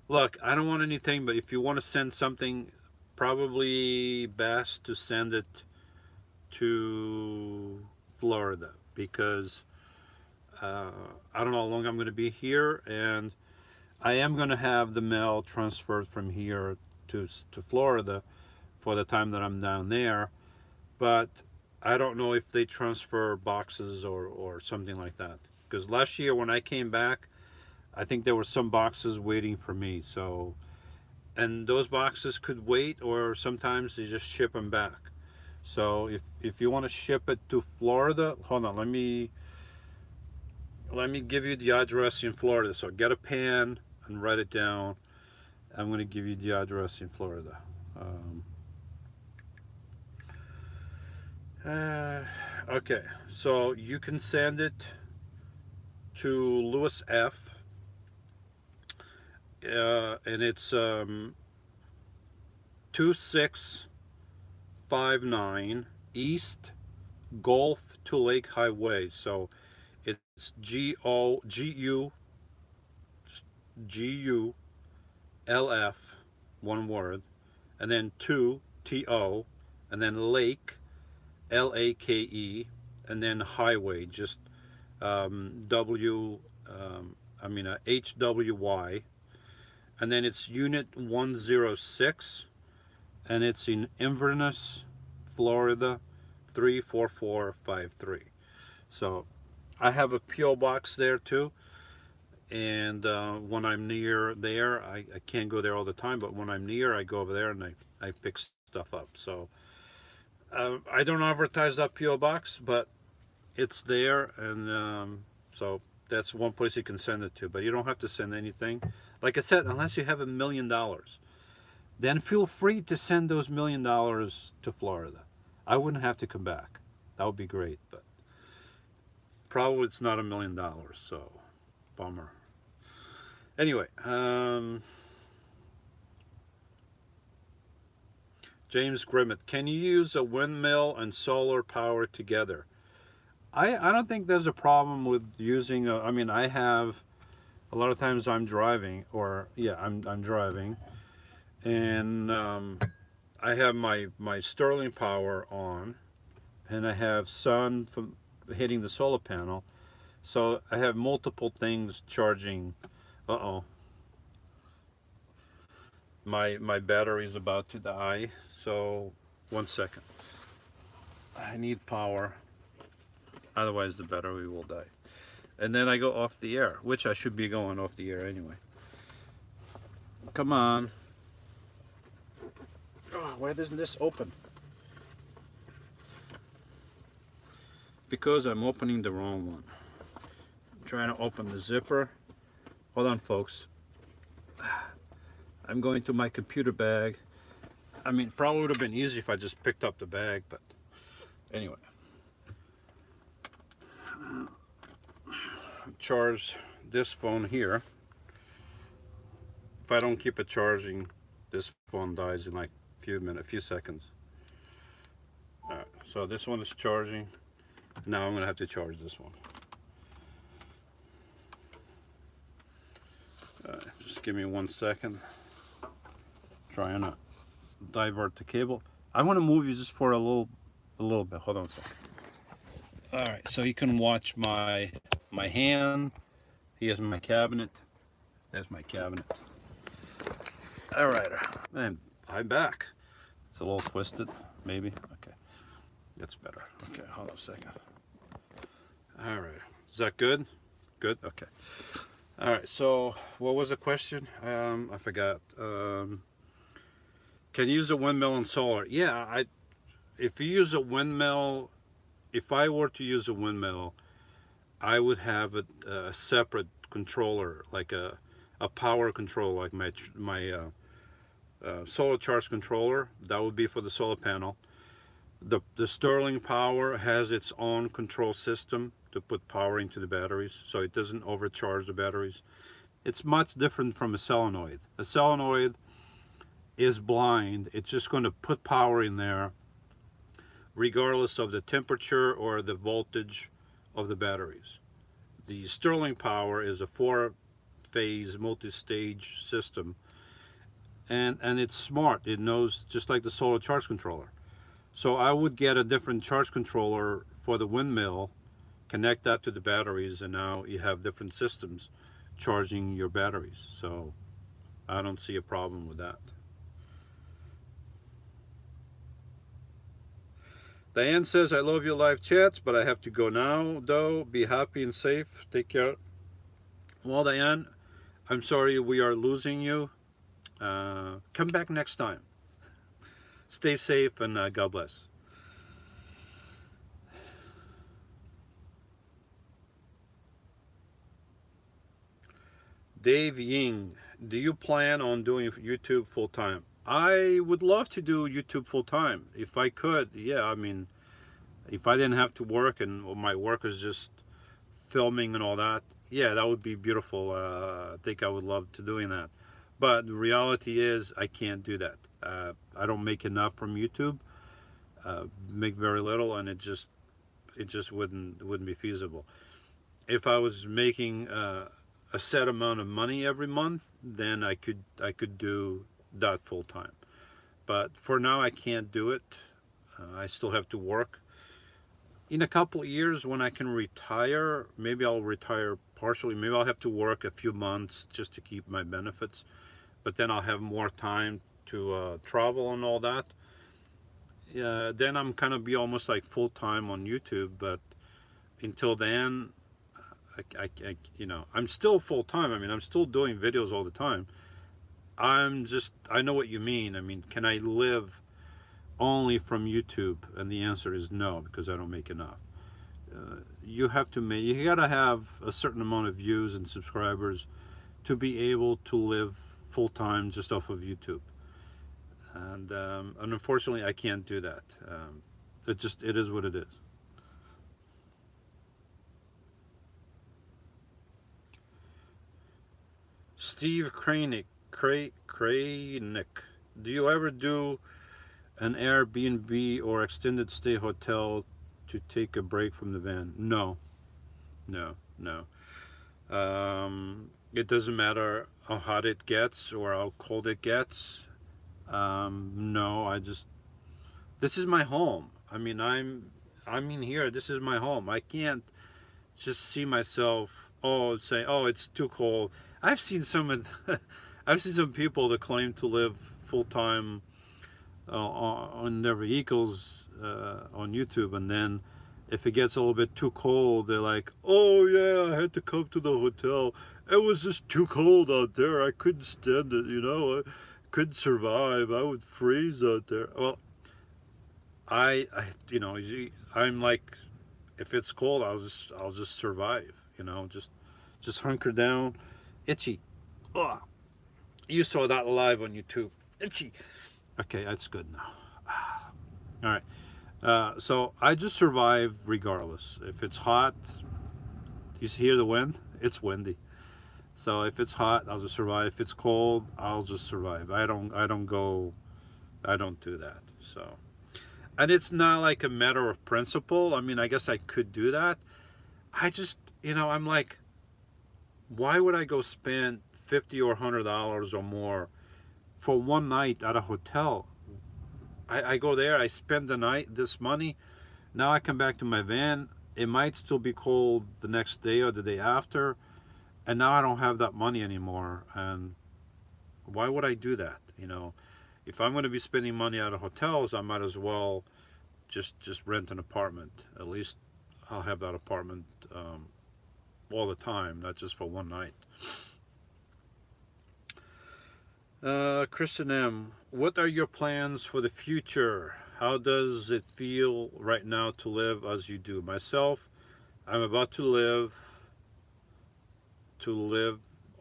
Look, I don't want anything, but if you want to send something, probably best to send it to Florida because uh, I don't know how long I'm going to be here, and I am going to have the mail transferred from here to Florida for the time that I'm down there, but I don't know if they transfer boxes or something like that. Because last year when I came back, I think there were some boxes waiting for me. So, and those boxes could wait, or sometimes they just ship them back. So if you want to ship it to Florida, hold on, let me give you the address in Florida. So get a pen and write it down. I'm going to give you the address in Florida. Um, okay, so you can send it to Lewis F. And it's 2659 East Gulf to Lake Highway. So it's GULF, one word, and then two TO, and then Lake LAKE, and then Highway, just W, HWY, and then it's Unit 106, and it's in Inverness, Florida, 34453. So I have a P.O. box there too, and when I'm near there, I can't go there all the time, but when I'm near, I go over there and I pick stuff up. So I don't advertise that P.O. box, but it's there, and so that's one place you can send it to, but you don't have to send anything. Like I said, unless you have $1 million, then feel free to send those $1 million to Florida. I wouldn't have to come back. That would be great, but probably it's not $1 million, so bummer. Anyway, James Grimmett, can you use a windmill and solar power together? I don't think there's a problem with using I have a lot of times I'm driving, or yeah, I'm driving, and I have my Sterling power on, and I have sun from hitting the solar panel, so I have multiple things charging. Uh-oh, my battery's about to die, so 1 second. I need power, otherwise the battery will die. And then I go off the air, which I should be going off the air anyway. Come on. Oh, why doesn't this open? Because I'm opening the wrong one. I'm trying to open the zipper. Hold on, folks. I'm going to my computer bag. Probably would have been easy if I just picked up the bag, but anyway. Charge this phone here. If I don't keep it charging, this phone dies in like a few seconds. Alright, so this one is charging. Now I'm gonna have to charge this one. Just give me 1 second. Trying to divert the cable. I want to move you just for a little bit. Hold on a second. All right, so you can watch my hand. Here's my cabinet. There's my cabinet. All right, and I'm back. It's a little twisted, maybe. Okay, that's better. Okay, hold on a second. All right, is that good? Good. Okay. All right. So, what was the question? I forgot. Can you use a windmill and solar? Yeah, if you use a windmill, if I were to use a windmill, I would have a separate controller, like a power control, like my solar charge controller. That would be for the solar panel. The Sterling Power has its own control system to put power into the batteries, so it doesn't overcharge the batteries. It's much different from a solenoid. A solenoid is blind. It's just going to put power in there regardless of the temperature or the voltage of the batteries. The Sterling Power is a 4-phase multi-stage system, and it's smart. It knows, just like the solar charge controller. So I would get a different charge controller for the windmill, connect that to the batteries, and now you have different systems charging your batteries. So I don't see a problem with that. Diane says, I love your live chats, but I have to go now, though. Be happy and safe. Take care. Well, Diane, I'm sorry we are losing you. Come back next time. Stay safe, and God bless. Dave Ying, do you plan on doing YouTube full time? I would love to do YouTube full time if I could. Yeah, I mean, if I didn't have to work and my work is just filming and all that, yeah, that would be beautiful. I think I would love to doing that. But the reality is I can't do that. I don't make enough from YouTube. Make very little, and it just wouldn't be feasible. If I was making a set amount of money every month, then I could do that full time. But for now, I can't do it. I still have to work. In a couple of years, when I can retire, maybe I'll retire partially. Maybe I'll have to work a few months just to keep my benefits, but then I'll have more time to travel and all that. Then I'm kind of be almost like full time on YouTube. But until then, I'm still full time. I mean, I'm still doing videos all the time. I know what you mean. I mean, can I live only from YouTube? And the answer is no, because I don't make enough. You gotta have a certain amount of views and subscribers to be able to live full time just off of YouTube. And unfortunately, I can't do that. It is what it is. Steve Kranick, do you ever do an Airbnb or extended stay hotel to take a break from the van? No. It doesn't matter how hot it gets or how cold it gets. No, this is my home. I mean, I'm in here. This is my home. I can't just see myself, say, it's too cold. I've seen some people that claim to live full time on their vehicles on YouTube, and then if it gets a little bit too cold, they're like, oh yeah, I had to come to the hotel. It was just too cold out there. I couldn't stand it, I couldn't survive. I would freeze out there. Well, I'm like, if it's cold, I'll just survive, just hunker down. Itchy. Oh, you saw that live on YouTube. Itchy. Okay, that's good now. All right. So I just survive regardless. If it's hot, you hear the wind? It's windy. So if it's hot, I'll just survive. If it's cold, I'll just survive. I don't do that. So, and it's not like a matter of principle. I mean, I guess I could do that. I just, I'm like, why would I go spend $50 or $100 or more for one night at a hotel. I go there, I spend the night, this money. Now I come back to my van. It might still be cold the next day or the day after, and now I don't have that money anymore. And why would I do that? If I'm going to be spending money out of hotels, I might as well just rent an apartment. At least I'll have that apartment all the time, not just for one night. Kristen M., what are your plans for the future? How does it feel right now to live as you do? Myself, I'm about to live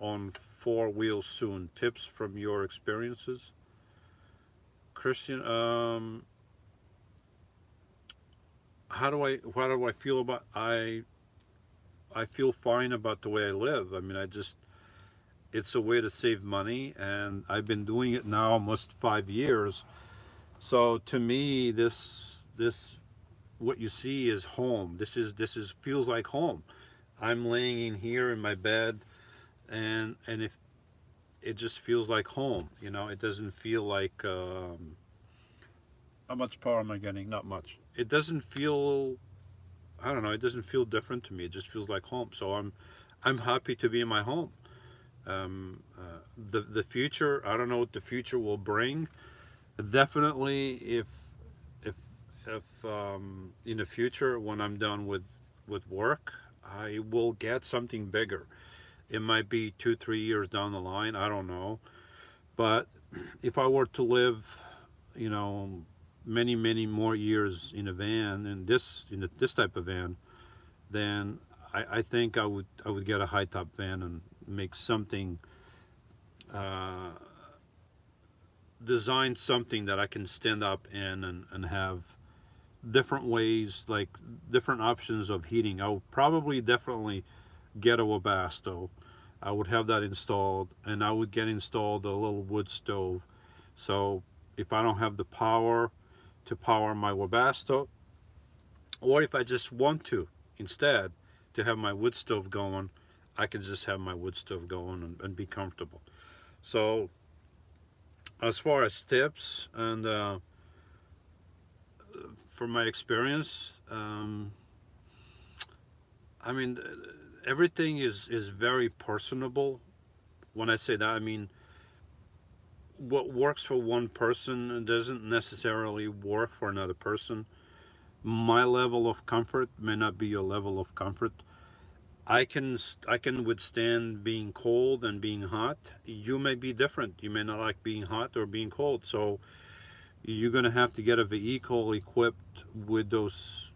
on 4 wheels soon. Tips from your experiences? Christian, how do I feel about, I feel fine about the way I live. I mean, it's a way to save money, and I've been doing it now almost 5 years. So to me, this what you see is home. This is feels like home. I'm laying in here in my bed, and if it just feels like home, it doesn't feel like how much power am I getting? Not much. It doesn't feel, I don't know. It doesn't feel different to me. It just feels like home. So I'm happy to be in my home. The future, I don't know what the future will bring. Definitely, if in the future, when I'm done with work, I will get something bigger. It might be 2-3 years down the line, I don't know. But if I were to live, many more years in a van, in this type of van, then I think I would get a high top van and make something, design something that I can stand up in and have different ways, like different options of heating. I would probably definitely get a Webasto. I would have that installed, and I would get installed a little wood stove. So if I don't have the power to power my Webasto, or if I just want to instead to have my wood stove going, I can just have my wood stove going and be comfortable. So as far as tips and from my experience, I mean, everything is very personable. When I say that, I mean, what works for one person doesn't necessarily work for another person. My level of comfort may not be your level of comfort. I can withstand being cold and being hot. You may be different. You may not like being hot or being cold. So you're gonna have to get a vehicle equipped with those,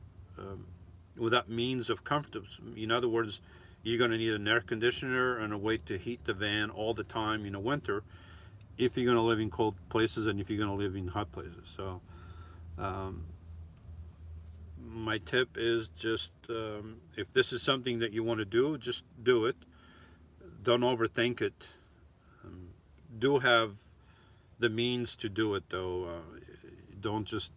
with that means of comfort. In other words, you're gonna need an air conditioner and a way to heat the van all the time in the winter, if you're gonna live in cold places and if you're gonna live in hot places. So my tip is just, if this is something that you want to do, just do it. Don't overthink it. Do have the means to do it, though. Don't just,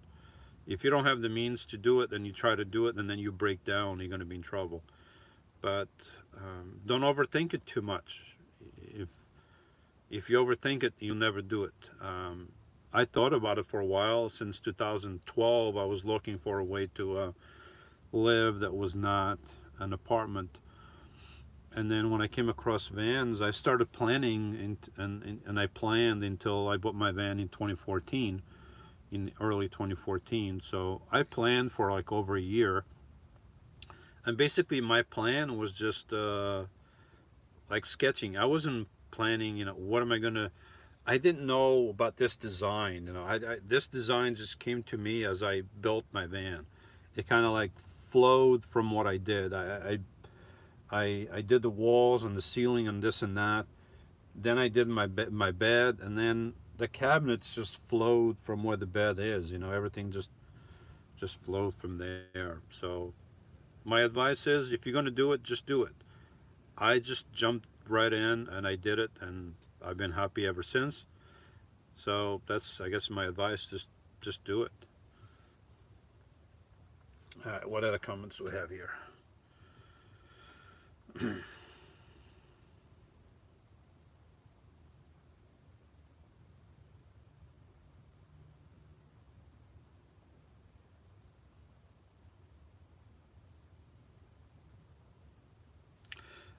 if you don't have the means to do it and you try to do it and then you break down, you're going to be in trouble. But don't overthink it too much. If you overthink it, you'll never do it. I thought about it for a while. Since 2012, I was looking for a way to live that was not an apartment. And then when I came across vans, I started planning, and I planned until I bought my van in 2014, in early 2014. So I planned for like over a year. And basically my plan was just like sketching. I wasn't planning, what am I going to, I didn't know about this design. This design just came to me as I built my van. It kind of like flowed from what I did. I did the walls and the ceiling and this and that. Then I did my bed, and then the cabinets just flowed from where the bed is. Everything just flowed from there. So my advice is, if you're going to do it, just do it. I just jumped right in and I did it, and I've been happy ever since. So that's, I guess, my advice. Just do it. All right, what other comments do we have here?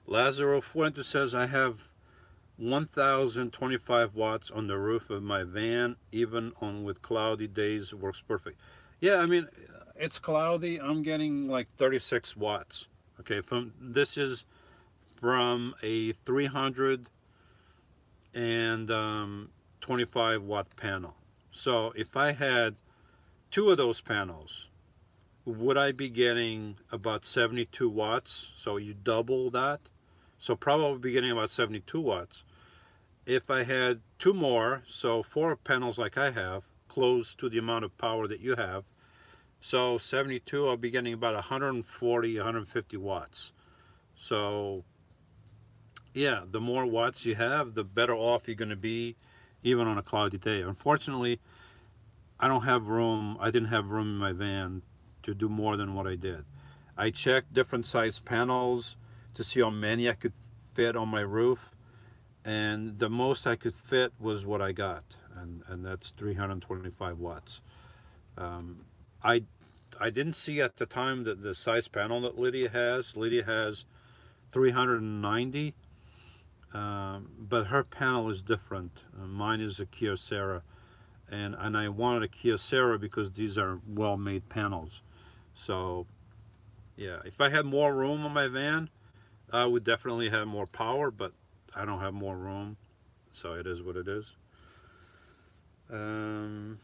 Lazaro Fuentes says, I have 1025 watts on the roof of my van, even on with cloudy days, works perfect. Yeah, I mean, it's cloudy. I'm getting like 36 watts. Okay, from this is from a 325 watt panel. So if I had two of those panels, would I be getting about 72 watts? So you double that. So probably be getting about 72 watts. If I had two more, so four panels like I have, close to the amount of power that you have, so 72, I'll be getting about 140, 150 watts. So yeah, the more watts you have, the better off you're going to be, even on a cloudy day. Unfortunately, I didn't have room in my van to do more than what I did. I checked different size panels to see how many I could fit on my roof, and the most I could fit was what I got, and that's 325 watts. Um, I I didn't see at the time the size panel that Lydia has. Lydia has 390, but her panel is different. Mine is a Kyocera, and I wanted a Kyocera because these are well-made panels. So yeah, if I had more room on my van, I would definitely have more power, but I don't have more room, so it is what it is. Um,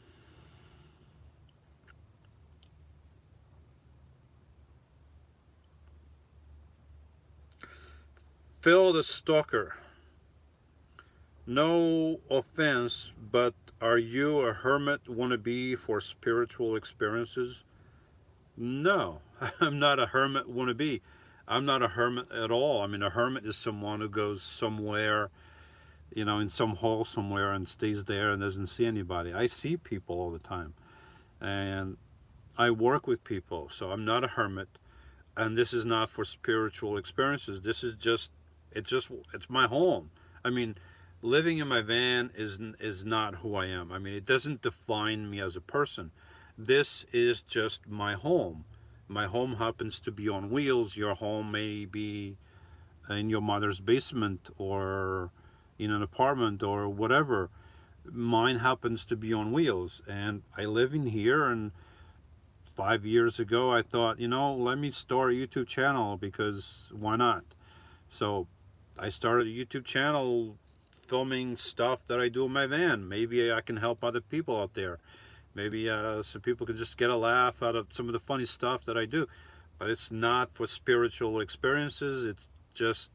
Phil the Stalker. No offense, but are you a hermit wannabe for spiritual experiences? No, I'm not a hermit wannabe. I'm not a hermit at all. I mean, a hermit is someone who goes somewhere, in some hole somewhere and stays there and doesn't see anybody. I see people all the time, and I work with people, so I'm not a hermit. And this is not for spiritual experiences. This is it's my home. I mean, living in my van is not who I am. I mean, it doesn't define me as a person. This is just my home. My home happens to be on wheels. Your home may be in your mother's basement or in an apartment or whatever. Mine happens to be on wheels, and I live in here. And 5 years ago, I thought, let me start a YouTube channel, because why not? So I started a YouTube channel filming stuff that I do in my van. Maybe I can help other people out there. Maybe some people can just get a laugh out of some of the funny stuff that I do. But it's not for spiritual experiences. It's just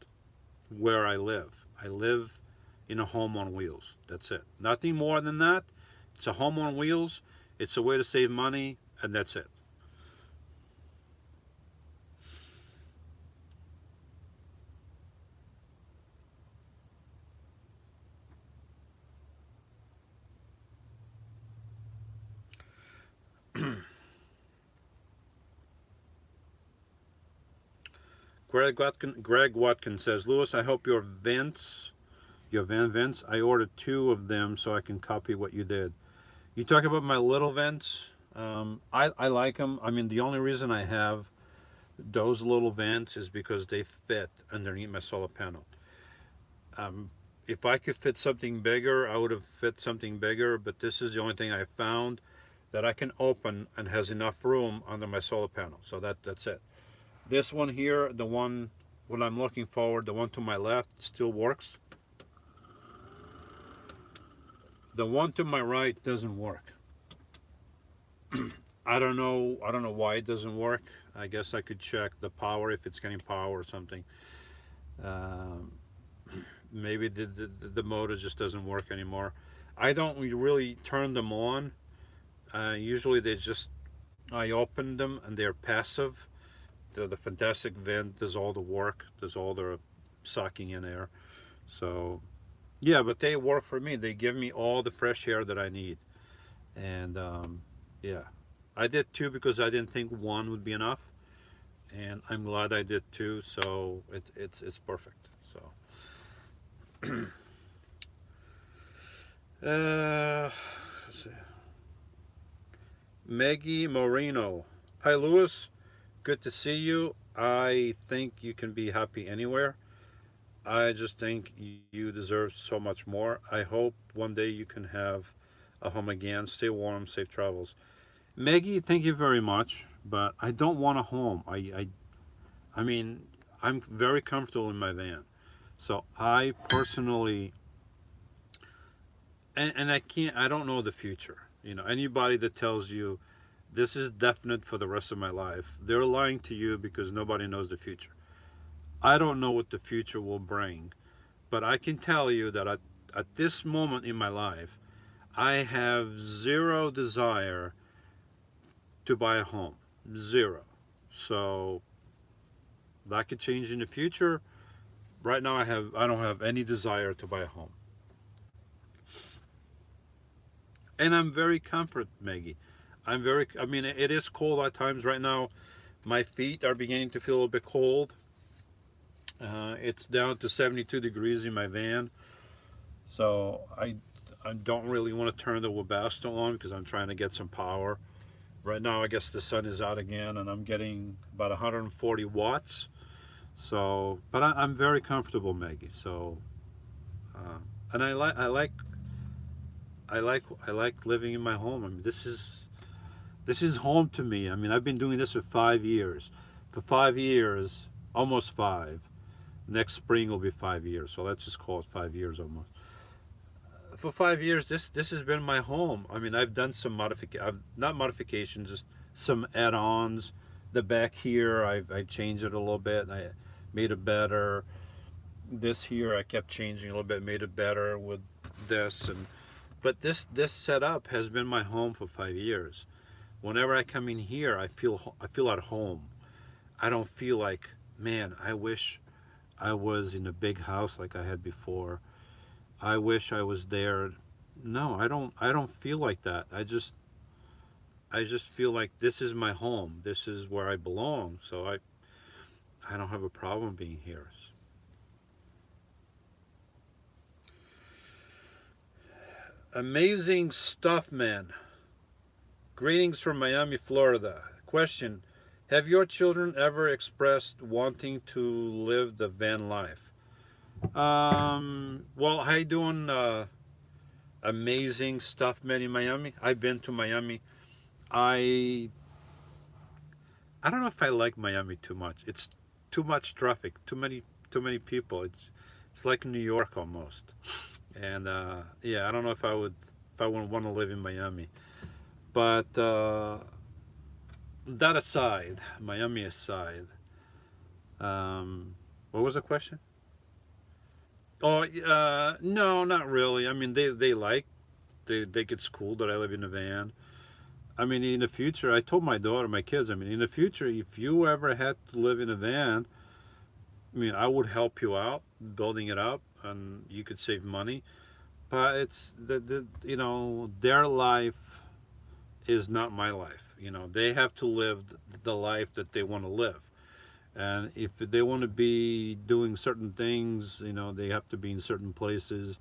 where I live. I live in a home on wheels. That's it. Nothing more than that. It's a home on wheels. It's a way to save money, and that's it. Greg Watkins says, Lewis, I hope your van vents, I ordered two of them so I can copy what you did. You talk about my little vents. I like them. I mean, the only reason I have those little vents is because they fit underneath my solar panel. If I could fit something bigger, I would have fit something bigger, but this is the only thing I found that I can open and has enough room under my solar panel. So that's it. This one here, the one when I'm looking forward, the one to my left still works. The one to my right doesn't work. I don't know why it doesn't work. I guess I could check the power, if it's getting power or something. Um, Maybe the motor just doesn't work anymore. I don't really turn them on. Usually I open them and they're passive. The fantastic vent does all the work, does all the sucking in air. So yeah, but they work for me. They give me all the fresh air that I need. And yeah, I did two because I didn't think one would be enough, and I'm glad I did two. So it's perfect. So let's see. Maggie Moreno. Hi, Lewis. Good to see you. I think you can be happy anywhere. I just think you deserve so much more. I hope one day you can have a home again. Stay warm, safe travels. Maggie, thank you very much, but I don't want a home. I mean, I'm very comfortable in my van. So I personally, and I can't, I don't know the future. You know, anybody that tells you this is definite for the rest of my life, they're lying to you because nobody knows the future. I don't know what the future will bring, but I can tell you that at this moment in my life, I have zero desire to buy a home. Zero. So that could change in the future. Right now I don't have any desire to buy a home. And I'm very comfort, Maggie. I mean, it is cold at times right now. My feet are beginning to feel a little bit cold. It's down to 72 degrees in my van. So I don't really want to turn the Webasto on because I'm trying to get some power. Right now, I guess the sun is out again, and I'm getting about 140 watts. So, but I'm very comfortable, Maggie. So, and I like living in my home. I mean, this is home to me. I mean, I've been doing this for 5 years. For 5 years, almost five. Next spring will be 5 years. So let's just call it 5 years almost. For 5 years, this has been my home. I mean, I've done some not modifications, just some add-ons. The back here, I've changed it a little bit. I made it better. This here, I kept changing a little bit, made it better with this. And but this setup has been my home for 5 years. Whenever I come in here, I feel at home. I don't feel like, man, I wish I was in a big house like I had before. I wish I was there. No, I don't feel like that. I just feel like this is my home. This is where I belong. So I don't have a problem being here. Amazing stuff, man. Greetings from Miami, Florida. Question: have your children ever expressed wanting to live the van life? Well, how you doing? Amazing stuff, man, in Miami. I've been to Miami. I I don't know if I like Miami too much. It's too much traffic, too many people. It's like New York almost. And yeah, I don't know if I would want to live in Miami. But that aside, Miami aside, what was the question? Oh, no, not really. I mean, they think it's cool that I live in a van. I mean, in the future, I told my daughter, my kids, I mean, in the future, if you ever had to live in a van, I mean, I would help you out building it up, and you could save money. But it's the you know, their life is not my life. You know, they have to live the life that they want to live. And if they want to be doing certain things, you know, they have to be in certain places.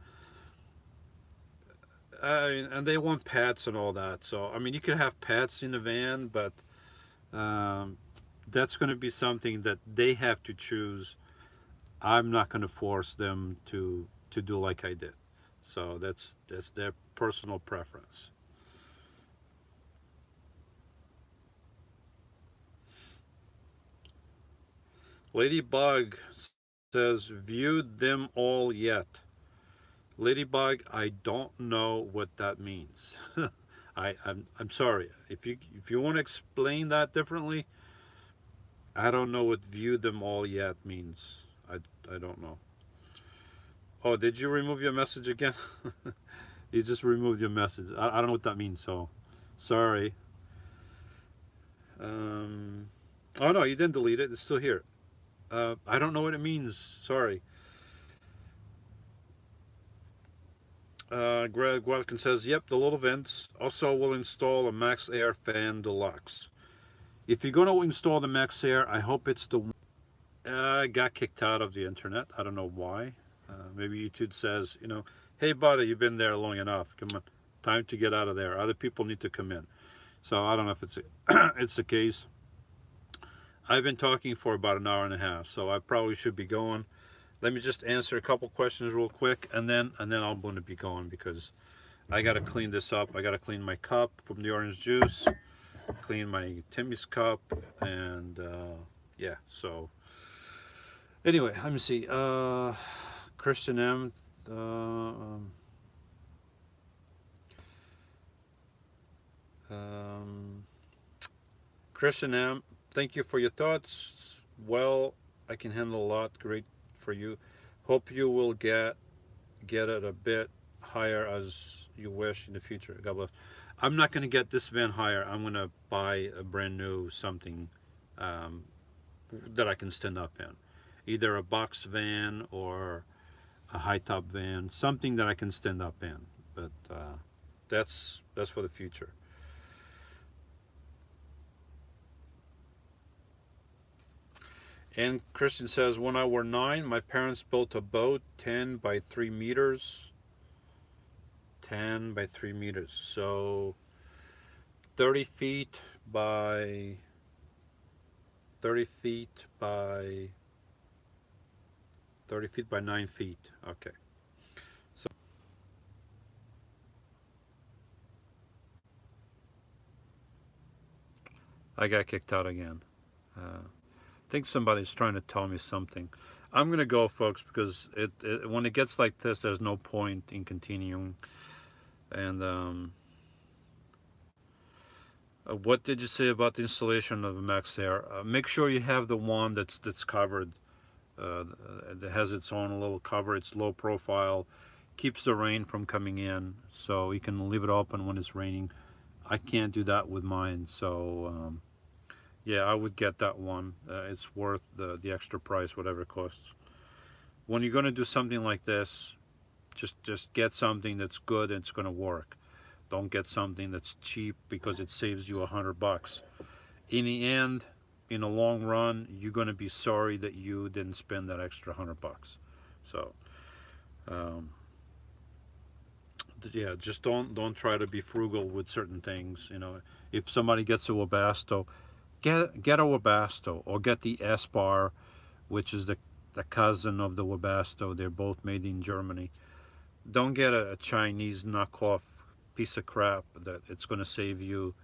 And they want pets and all that. So, I mean, you could have pets in the van, but um, that's going to be something that they have to choose. I'm not going to force them to do like I did. So that's their personal preference. Ladybug says, viewed them all yet. Ladybug, I don't know what that means. I'm sorry. If you want to explain that differently, I don't know what view them all yet means. I don't know. Oh, did you remove your message again? You just removed your message. I don't know what that means, so sorry. Um, oh no, you didn't delete it. It's still here. I don't know what it means. Sorry. Greg Watkins says, yep, the little vents. Also will install a Max Air Fan Deluxe. If you're going to install the Max Air, I hope it's the one. I got kicked out of the internet. I don't know why. Maybe YouTube says, you know, hey, buddy, you've been there long enough. Come on, time to get out of there. Other people need to come in. So I don't know if it's it's the case. I've been talking for about an hour and a half, so I probably should be going. let me just answer a couple questions real quick, and then I'm going to be going because I got to clean this up. I got to clean my cup from the orange juice, clean my Timmy's cup, and yeah. So anyway, let me see. Christian M. Christian M. Thank you for your thoughts. Well, I can handle a lot. Great for you. Hope you will get it a bit higher as you wish in the future. God bless. I'm not going to get this van higher. I'm going to buy a brand new something that I can stand up in. Either a box van or a high top van, something that I can stand up in. But that's for the future. And Christian says, when I were 9, my parents built a boat 10 by 3 meters. 10 by 3 meters. So 30 feet by 30 feet by 30 feet by 9 feet. Okay. So I got kicked out again. I think somebody's trying to tell me something. I'm gonna go, folks, because when it gets like this, there's no point in continuing. And what did you say about the installation of a Max Air? Make sure you have the one that's covered. That has its own little cover. It's low profile, keeps the rain from coming in, so you can leave it open when it's raining. I can't do that with mine, so yeah, I would get that one. It's worth the extra price, whatever it costs. When you're going to do something like this, just get something that's good and it's going to work. Don't get something that's cheap because it saves you $100. In the end, in the long run, you're going to be sorry that you didn't spend that extra $100. So yeah, just don't try to be frugal with certain things. You know, if somebody gets a Webasto, get a Webasto, or get the S-Bar, which is the cousin of the Webasto. They're both made in Germany. Don't get a Chinese knockoff piece of crap that it's going to save you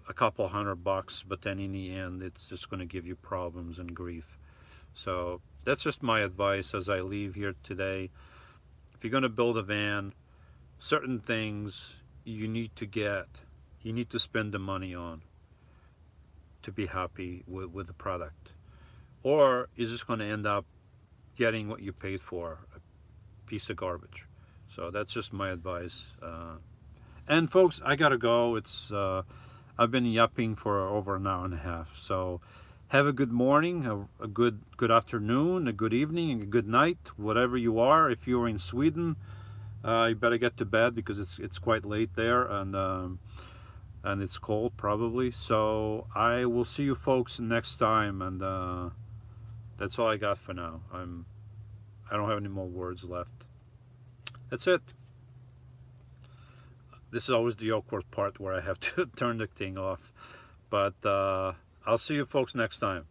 a couple $100, but then in the end it's just going to give you problems and grief. So that's just my advice as I leave here today. If you're going to build a van, certain things you need to spend the money on to be happy with the product, or you're just going to end up getting what you paid for, a piece of garbage. So that's just my advice. And folks, I gotta go. It's I've been yapping for over an hour and a half. So have a good morning, a good afternoon, a good evening, and a good night, whatever you are. If you're in Sweden, you better get to bed because it's quite late there, and it's cold probably. So I will see you folks next time, and that's all I got for now. I don't have any more words left. That's it. This is always the awkward part where I have to turn the thing off. But I'll see you folks next time.